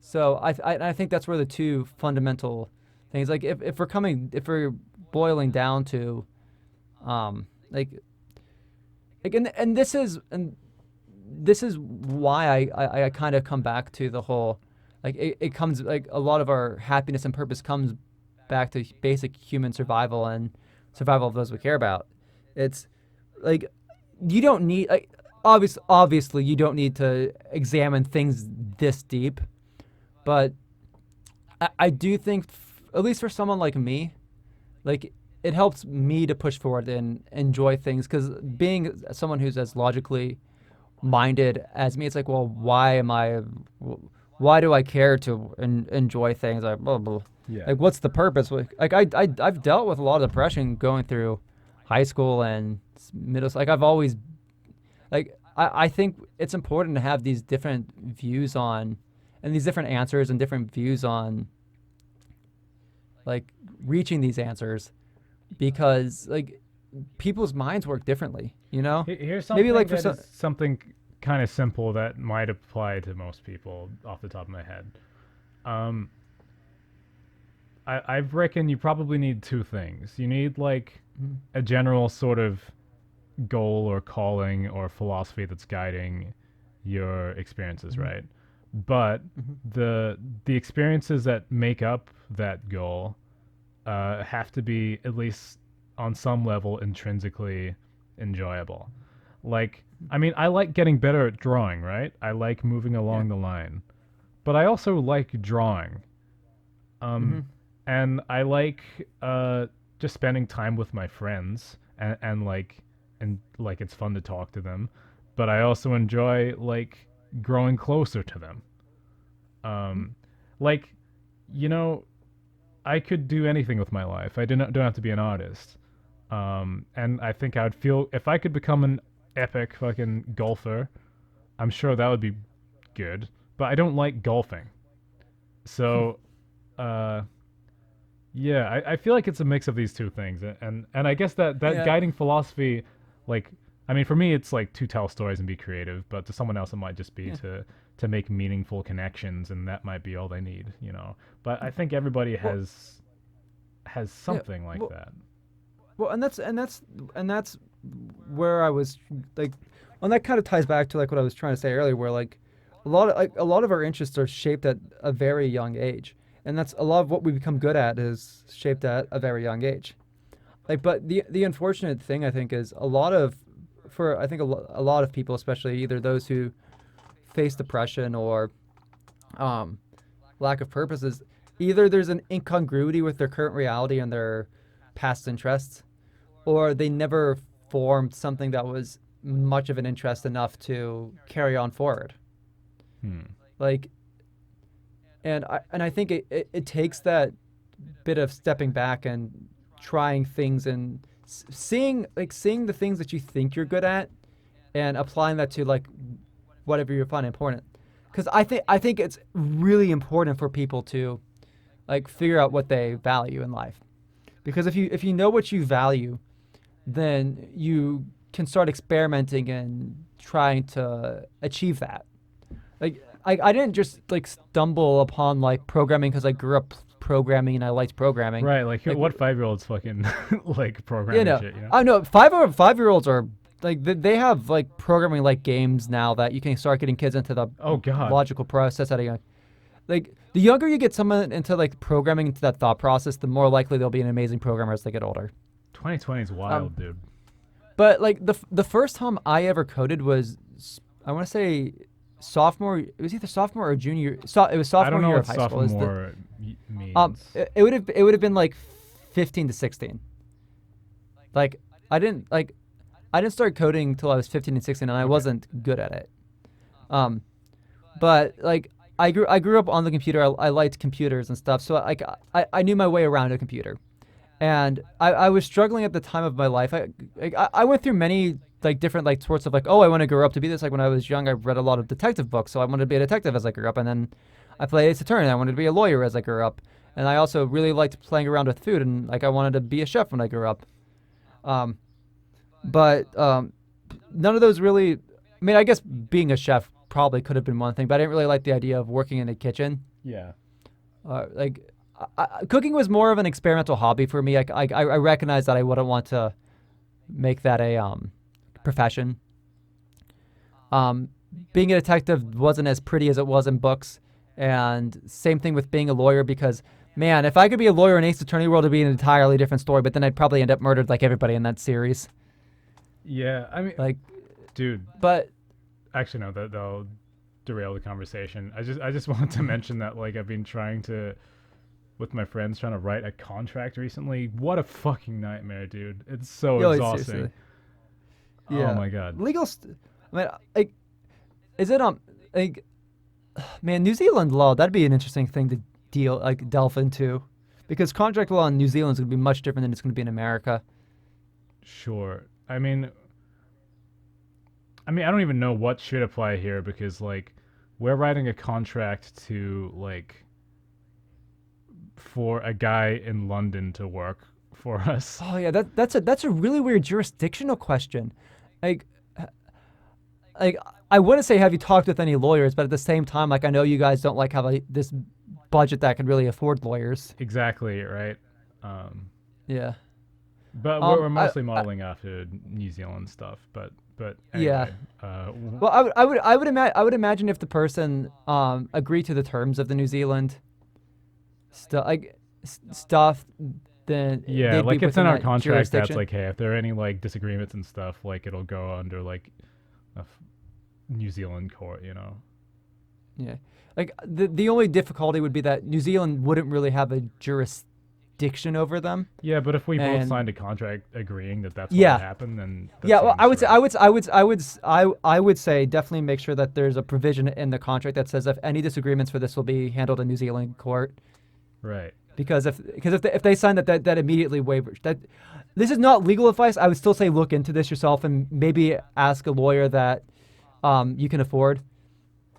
So I think that's where the two fundamental things like if we're boiling down to um like and this is why I kind of come back to the whole like it comes like a lot of our happiness and purpose comes back to basic human survival and survival of those we care about. It's like you don't need like obviously you don't need to examine things this deep, but I do think at least for someone like me, like it helps me to push forward and enjoy things because being someone who's as logically minded as me, it's like, well, why do I care to enjoy things? Like, blah, blah. Yeah. Like, what's the purpose? Like, I've dealt with a lot of depression going through high school and middle. Like, I've always, like, I think it's important to have these different views on, and these different answers and different views on, like, reaching these answers because, like, people's minds work differently, you know? Here's Maybe, something like, for that some, is something kind of simple that might apply to most people off the top of my head. Um, I reckon you probably need two things. You need like a general sort of goal or calling or philosophy that's guiding your experiences, Mhm. right? But Mhm. the experiences that make up that goal have to be at least on some level intrinsically enjoyable. Like, I mean, I like getting better at drawing, right? I like moving Yeah. along the line, but I also like drawing. Mm-hmm. Um, and I like just spending time with my friends and like it's fun to talk to them, but I also enjoy like growing closer to them. Um, like you know, I could do anything with my life. I don't have to be an artist. And I think I would feel if I could become an epic fucking golfer. I'm sure that would be good, but I don't like golfing. So, uh, yeah, I feel like it's a mix of these two things, and I guess that Yeah. guiding philosophy, like, I mean, for me, it's like to tell stories and be creative, but to someone else, it might just be Yeah. to make meaningful connections, and that might be all they need, you know. But I think everybody Well, has yeah. something like Well, that. well, and that's where I was like, and that kind of ties back to like what I was trying to say earlier, where like a lot of our interests are shaped at a very young age, and that's a lot of what we become good at is shaped at a very young age. Like, but the unfortunate thing I think is a lot of for I think a lot of people, especially either those who face depression or um, lack of purpose, is either there's an incongruity with their current reality and their past interests, or they never formed something that was much of an interest enough to carry on forward. Hmm. Like, and I think it takes that bit of stepping back and trying things and seeing the things that you think you're good at and applying that to like whatever you find important. Because I think it's really important for people to like figure out what they value in life. Because if you know what you value, then you can start experimenting and trying to achieve that. Like I didn't just like stumble upon like programming because I grew up programming and I liked programming. Right, like Like what 5-year-olds fucking like you programming know, shit, you know? I know 5-year-olds are like they have like programming like games now that you can start getting kids into the Oh god. logical process at a young. Like the younger you get someone into like programming into that thought process, the more likely they'll be an amazing programmer as they get older. 2020 is Um, wild, dude. but like the first time I ever coded was I want to say sophomore. It was either sophomore or junior. It was I don't sophomore know year of what high school. It was the sophomore means. it would have been like 15 to 16. Like I didn't like I didn't start coding until I was 15 and 16, and I Okay. wasn't good at it. Um, but like I grew up on the computer. I liked computers and stuff, so I knew my way around a computer. And I was struggling at the time of my life. I went through many like different like sorts of like, oh, I want to grow up to be this. Like when I was young, I read a lot of detective books, so I wanted to be a detective as I grew up. And then I played Ace Attorney. I wanted to be a lawyer as I grew up. And I also really liked playing around with food, and like I wanted to be a chef when I grew up. Um, but none of those really. I mean, I guess being a chef probably could have been one thing, but I didn't really like the idea of working in a kitchen. Yeah. Like cooking was more of an experimental hobby for me. I recognize that I wouldn't want to make that a profession. Um, Being a detective wasn't as pretty as it was in books, and same thing with being a lawyer. Because man, if I could be a lawyer in Ace Attorney World, it'd be an entirely different story. But then I'd probably end up murdered like everybody in that series. Yeah, I mean, Like, dude, but actually no, that'll derail the conversation. I just wanted to mention that like I've been trying to with my friends trying to write a contract recently. What a fucking nightmare, dude. It's so yo, exhausting. seriously, Oh yeah, my god. I mean, like, is it like, man, New Zealand law? That'd be an interesting thing to delve into, because contract law in New Zealand is going to be much different than it's going to be in America. Sure. I mean I don't even know what should apply here because like we're writing a contract to like for a guy in London to work for us. Oh yeah, that's a really weird jurisdictional question. Like, like I wouldn't say have you talked with any lawyers, but at the same time, like I know you guys don't like have this budget that could really afford lawyers. Exactly, right? Um, Yeah. but we're I, mostly I modeling after New Zealand stuff. But yeah. anyway, Well, I would imagine if the person agreed to the terms of the New Zealand stuff, then yeah, they'd be like it's in within our that contract that's jurisdiction. like, hey, if there are any like disagreements and stuff, like it'll go under like New Zealand court, you know? Yeah. Like the only difficulty would be that New Zealand wouldn't really have a jurisdiction over them. Yeah, but if we both And signed a contract agreeing that that's what would yeah. happen, then that Yeah, well, I seems would say, right. I would say definitely make sure that there's a provision in the contract that says if any disagreements for this will be handled in New Zealand court. Right. Because if they sign that immediately waivers that this is not legal advice. I would still say look into this yourself and maybe ask a lawyer that you can afford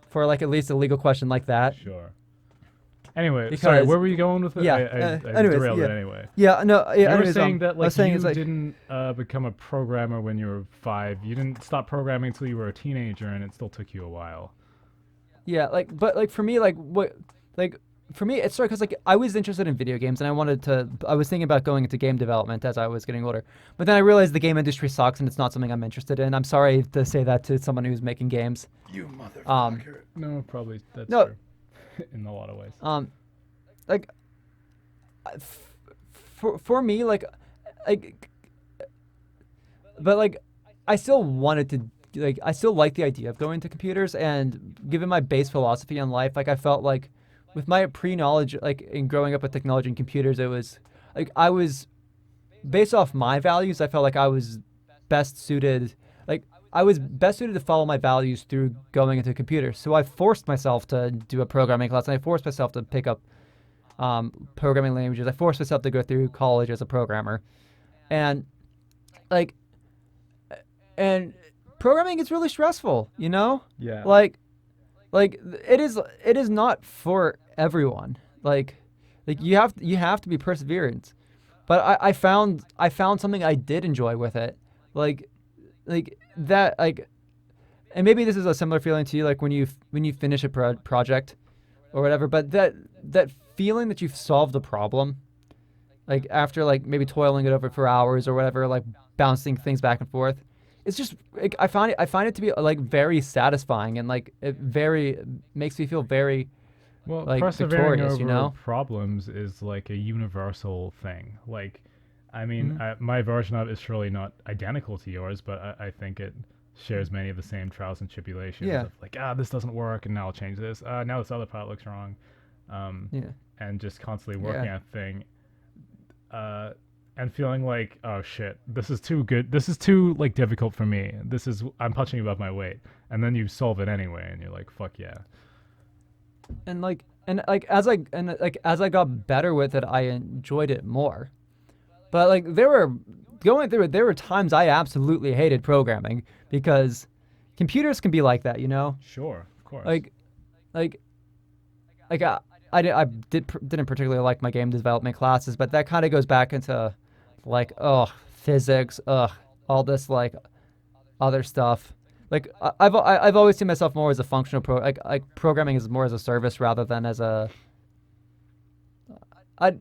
for like at least a legal question like that. Sure. Anyway, sorry, Because where were you going with it? yeah. I Anyways, derailed yeah, it anyway. yeah, no, yeah. You were Anyways, saying that I was like saying you it's like didn't become a programmer when you were 5. You didn't stop programming until you were a teenager, and it still took you a while. yeah, like but like for me like for me it's sort because like I was interested in video games and I was thinking about going into game development as I was getting older, but then I realized the game industry sucks and it's not something I'm interested in. I'm sorry to say that to someone who's making games. You Um, motherfucker. No, probably that's no, true. In a lot of ways. um, like for me like but like I still wanted to like I still like the idea of going to computers, and given my base philosophy on life, like I felt like with my pre-knowledge like in growing up with technology and computers, it was like I was based off my values, I felt like best suited like I was best suited to follow my values through going into computers. So I forced myself to do a programming class, and I forced myself to pick up programming languages. I forced myself to go through college as a programmer, and like and programming is really stressful, you know? Yeah. Like it is not for everyone. Like you have to be perseverant. But I found something I did enjoy with it. Like that like and maybe this is a similar feeling to you like when you finish a project or whatever, but that feeling that you've solved a problem like after like maybe toiling it over for hours or whatever, like bouncing things back and forth. It's just like, I find it to be like very satisfying and like it very makes me feel very Well, like persevering victorious, you over know? problems is like a universal thing. Like, I mean, Hmm. my version of it is surely not identical to yours, but I think it shares many of the same trials and tribulations Yeah, of like, ah, this doesn't work, and now I'll change this. Now this other part looks wrong, um, yeah, and just constantly yeah. working at a thing, uh, and feeling like, oh shit, this is too good. This is too like difficult for me. I'm punching above my weight, and then you solve it anyway, and you're like, fuck yeah, And as I got better with it, I enjoyed it more. But like there were going through it, there were times I absolutely hated programming because computers can be like that, you know? sure, of course. Like like like I didn't particularly like my game development classes, but that kind of goes back into like physics, all this like other stuff. Like I've always seen myself more as a functional like programming is more as a service rather than I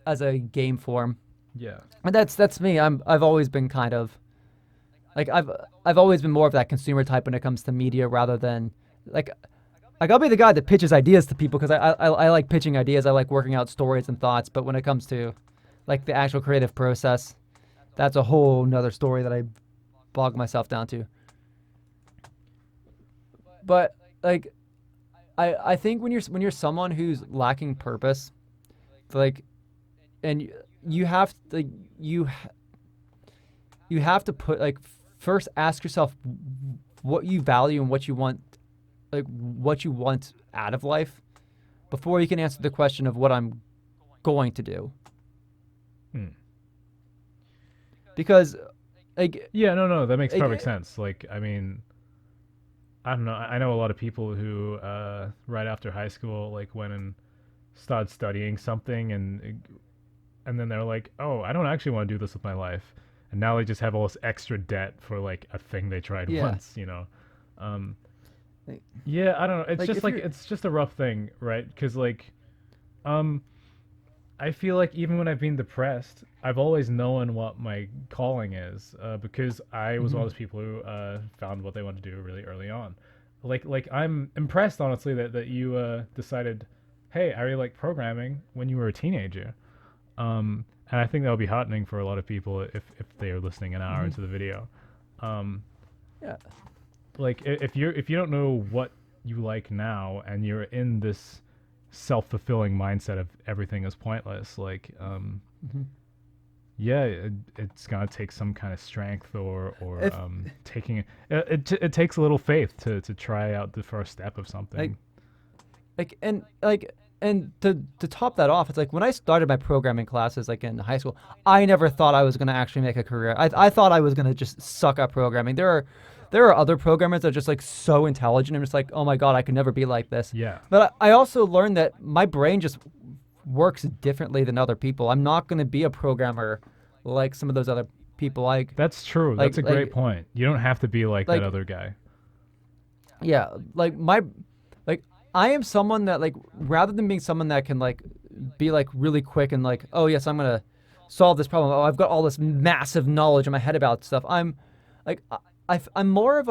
as a game form. Yeah. And that's me. I've always been kind of like I've always been more of that consumer type when it comes to media rather than like I'll be the guy that pitches ideas to people because I like pitching ideas. I like working out stories and thoughts. But when it comes to like the actual creative process, that's a whole nother story that I bog myself down to. But like I think when you're someone who's lacking purpose, like and you have like you you have to put like first ask yourself what you value and what you want like what you want out of life before you can answer the question of what I'm going to do. Hmm. Because like Yeah, no, no, that makes perfect like sense. Like, I mean, I don't know. I know a lot of people who, right after high school, like went and started studying something, and then they're like, oh, I don't actually want to do this with my life, and now they just have all this extra debt for like a thing they tried yeah, once, you know. Um, like, yeah, I don't know. It's like just if like you're it's just a rough thing, right? Because like, um, I feel like even when I've been depressed, I've always known what my calling is, because I was one mhm. of those people who found what they wanted to do really early on. Like I'm impressed, honestly, that you decided, hey, I really like programming when you were a teenager. And I think that would be heartening for a lot of people if they are listening an hour Mhm. into the video. Um, Yeah. like if you don't know what you like now and you're in this self-fulfilling mindset of everything is pointless, like Mhm. yeah, it's gonna take some kind of strength or If taking it takes a little faith to try out the first step of like something. and to top that off, it's like when I started my programming classes like in high school, I never thought I was going to actually make a career. I thought I was going to just suck at programming. There are other programmers that are just like so intelligent. I'm just like, oh my god, I could never be like this. Yeah, But I also learned that my brain just works differently than other people. I'm not going to be a programmer like some of those other people. that's true. Like That's a great like point. You don't have to be like that like other guy. yeah, like I am someone that like rather than being someone that can like be like really quick and like, oh yes, I'm gonna solve this problem. Oh, I've got all this massive knowledge in my head about stuff. I'm like I'm more of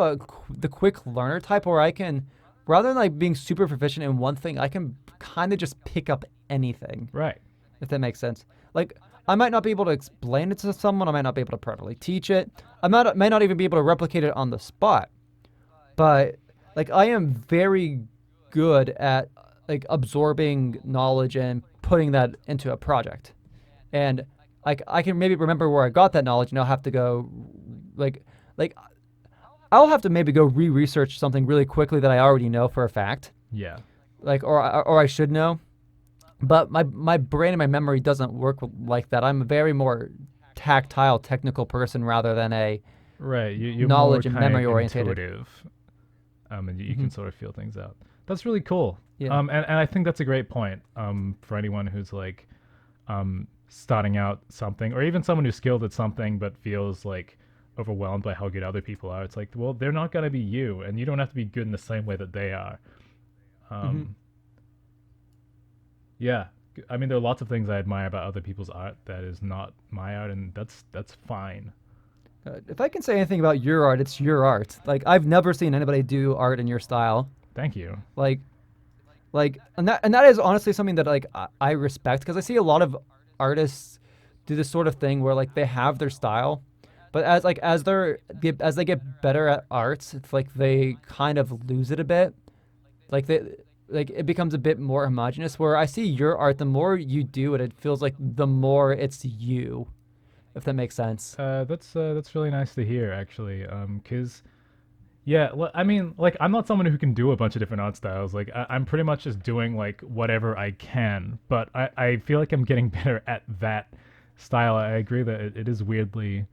the quick learner type where I can rather than like being super proficient in one thing, I can kind of just pick up anything Right. if that makes sense. Like I might not be able to explain it to someone. I might not be able to properly teach it. May not even be able to replicate it on the spot. But like I am very good at like absorbing knowledge and putting that into a project. And like I can maybe remember where I got that knowledge and I'll have to go like like I'll have to maybe go re-research something really quickly that I already know for a fact. Yeah. Like or I should know. But my brain and my memory doesn't work like that. I'm a very more tactile technical person rather than a Right. You're more knowledge and kind memory of orientated. intuitive, and you Hmm. can sort of feel things out. That's really cool. Yeah. And I think that's a great point. For anyone who's like, starting out something, or even someone who's skilled at something but feels like overwhelmed by how good other people are. It's like, well, they're not gonna be you, and you don't have to be good in the same way that they are. Hmm. Um, yeah. I mean, there are lots of things I admire about other people's art that is not my art, and that's fine. If I can say anything about your art, it's your art. Like I've never seen anybody do art in your style. Thank you. Like and that is honestly something that like I respect because I see a lot of artists do this sort of thing where like they have their style, but as they get better at arts, it's like they kind of lose it a bit. Like they like it becomes a bit more homogenous. Where I see your art, the more you do it, it feels like the more it's you. If that makes sense. That's really nice to hear, actually. 'Cause yeah, I mean, like, I'm not someone who can do a bunch of different art styles. Like, I'm pretty much just doing like whatever I can. But I feel like I'm getting better at that style. I agree that it is weirdly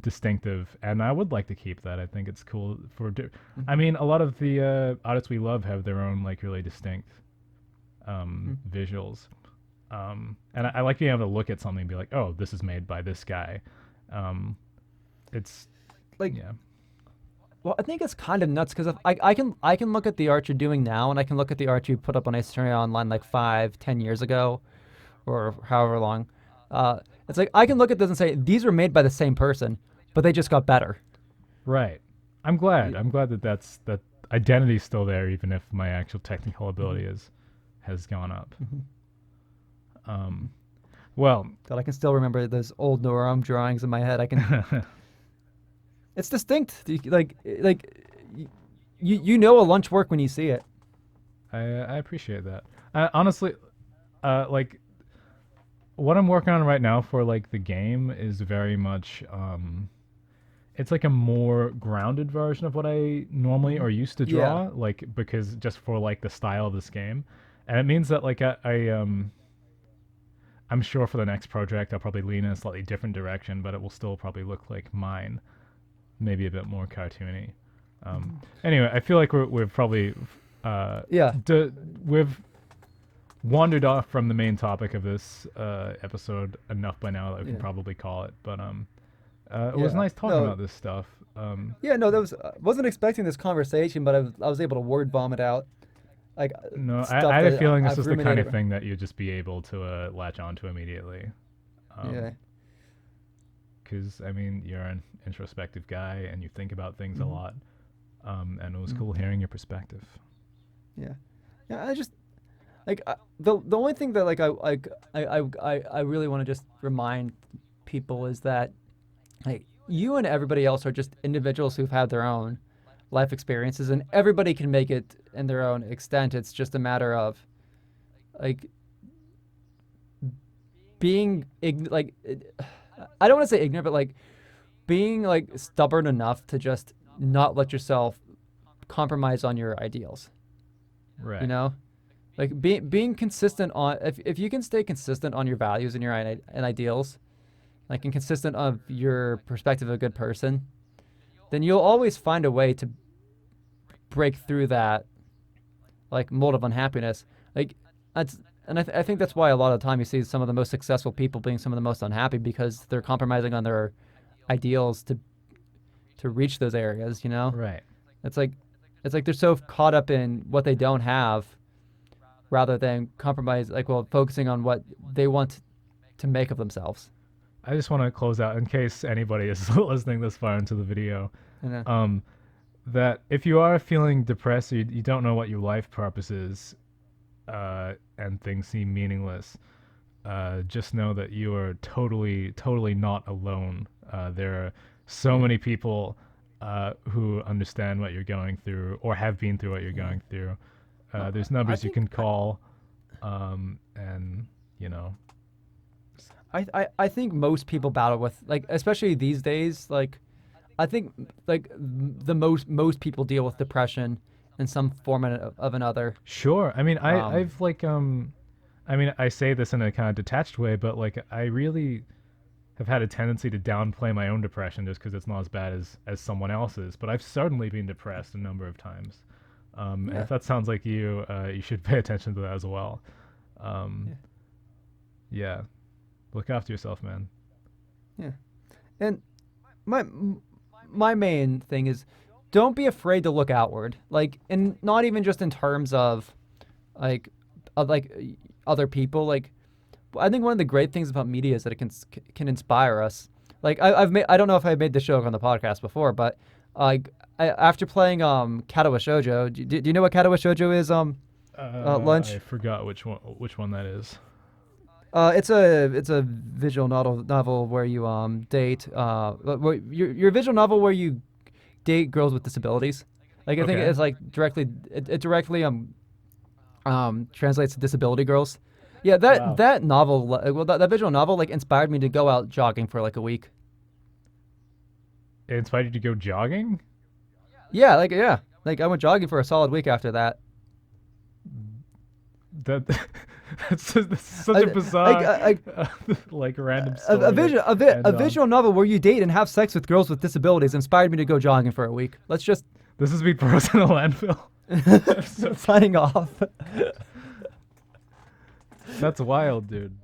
distinctive, and I would like to keep that. I think it's cool I Hmm. mean, a lot of the artists we love have their own like really distinct Hmm. visuals. And I like being able to look at something and be like, oh, this is made by this guy. Um, it's Like yeah. well, I think it's kind of nuts because I can look at the art you're doing now, and I can look at the art you put up on Instagram online like 5, 10 years ago, or however long. Uh, it's like I can look at this and say these were made by the same person, but they just got better. Right. I'm glad. Y- I'm glad that that identity's still there, even if my actual technical mhm, ability has gone up. mhm. Um, well, God, I can still remember those old Noram drawings in my head. I can. It's distinct. You know a lunch work when you see it. I appreciate that. Honestly, like what I'm working on right now for like the game is very much it's like a more grounded version of what I normally Hmm. or used to Yeah. draw, like because just for like the style of this game, and it means that like I'm sure for the next project I'll probably lean in a slightly different direction, but it will still probably look like mine, maybe a bit more cartoony. Um, Hmm. anyway, I feel like we've probably uh, Yeah. d- we've wandered off from the main topic of this episode enough by now that we can Yeah. probably call it. But it was Yeah. nice talking No. about this stuff. Yeah. No. That was wasn't expecting this conversation, but I was able to word vomit out like No, I stuff had a that feeling this I've was the kind ruminated. of thing that you'd just be able to latch onto immediately. Yeah. Because I mean, you're an introspective guy and you think about things a Hmm. lot. And it was Hmm. cool hearing your perspective. Yeah. Yeah. I just like the only thing that I really want to just remind people is that like you and everybody else are just individuals who've had their own life experiences, and everybody can make it in their own extent. It's just a matter of like being I don't want to say ignorant, but like being like stubborn enough to just not let yourself compromise on your ideals. You Right. know, like being consistent on if you can stay consistent on your values and your and ideals, like and consistent of your perspective of a good person, then you'll always find a way to break through that like mold of unhappiness. Like that's I think that's why a lot of the time you see some of the most successful people being some of the most unhappy because they're compromising on their ideals to reach those areas. You know, Right. it's like they're so caught up in what they don't have rather than compromise like well focusing on what they want to make of themselves. I just want to close out in case anybody is listening this far into the video. You know. Um, that if you are feeling depressed or you don't know what your life purpose is, and things seem meaningless, just know that you are totally not alone. There are so Yeah. many people who understand what you're going through or have been through what you're Yeah. going through. No, There's I numbers you think can call, and you know, I think most people battle with like especially these days like I think like the most people deal with depression in some form of another. sure. I mean, Um, I mean, I say this in a kind of detached way, but like, I really have had a tendency to downplay my own depression just because it's not as bad as someone else's. But I've certainly been depressed a number of times. And Yeah. if that sounds like you, you should pay attention to that as well. Yeah. Yeah, look after yourself, man. Yeah. And my my main thing is don't be afraid to look outward. Like, and not even just in terms of like like other people. Like, I think one of the great things about media is that it can inspire us. Like, I've made, I don't know if I've made this joke on the podcast before, but like after playing Katawa Shoujo, do you know what Katawa Shoujo is? Lunch. I forgot which one that is. It's a visual novel where you date your visual novel where you date girls with disabilities. Like, I think Okay. it's like directly it directly translates to disability girls. Yeah, Wow. that novel, well, that visual novel like inspired me to go out jogging for like a week. It inspired you to go jogging? Like I went jogging for a solid week after that. That that's such I, a bizarre I, like random a story to end a on. visual novel where you date and have sex with girls with disabilities inspired me to go jogging for a week. Let's just This is me personal landfill. So- signing off. that's wild, dude.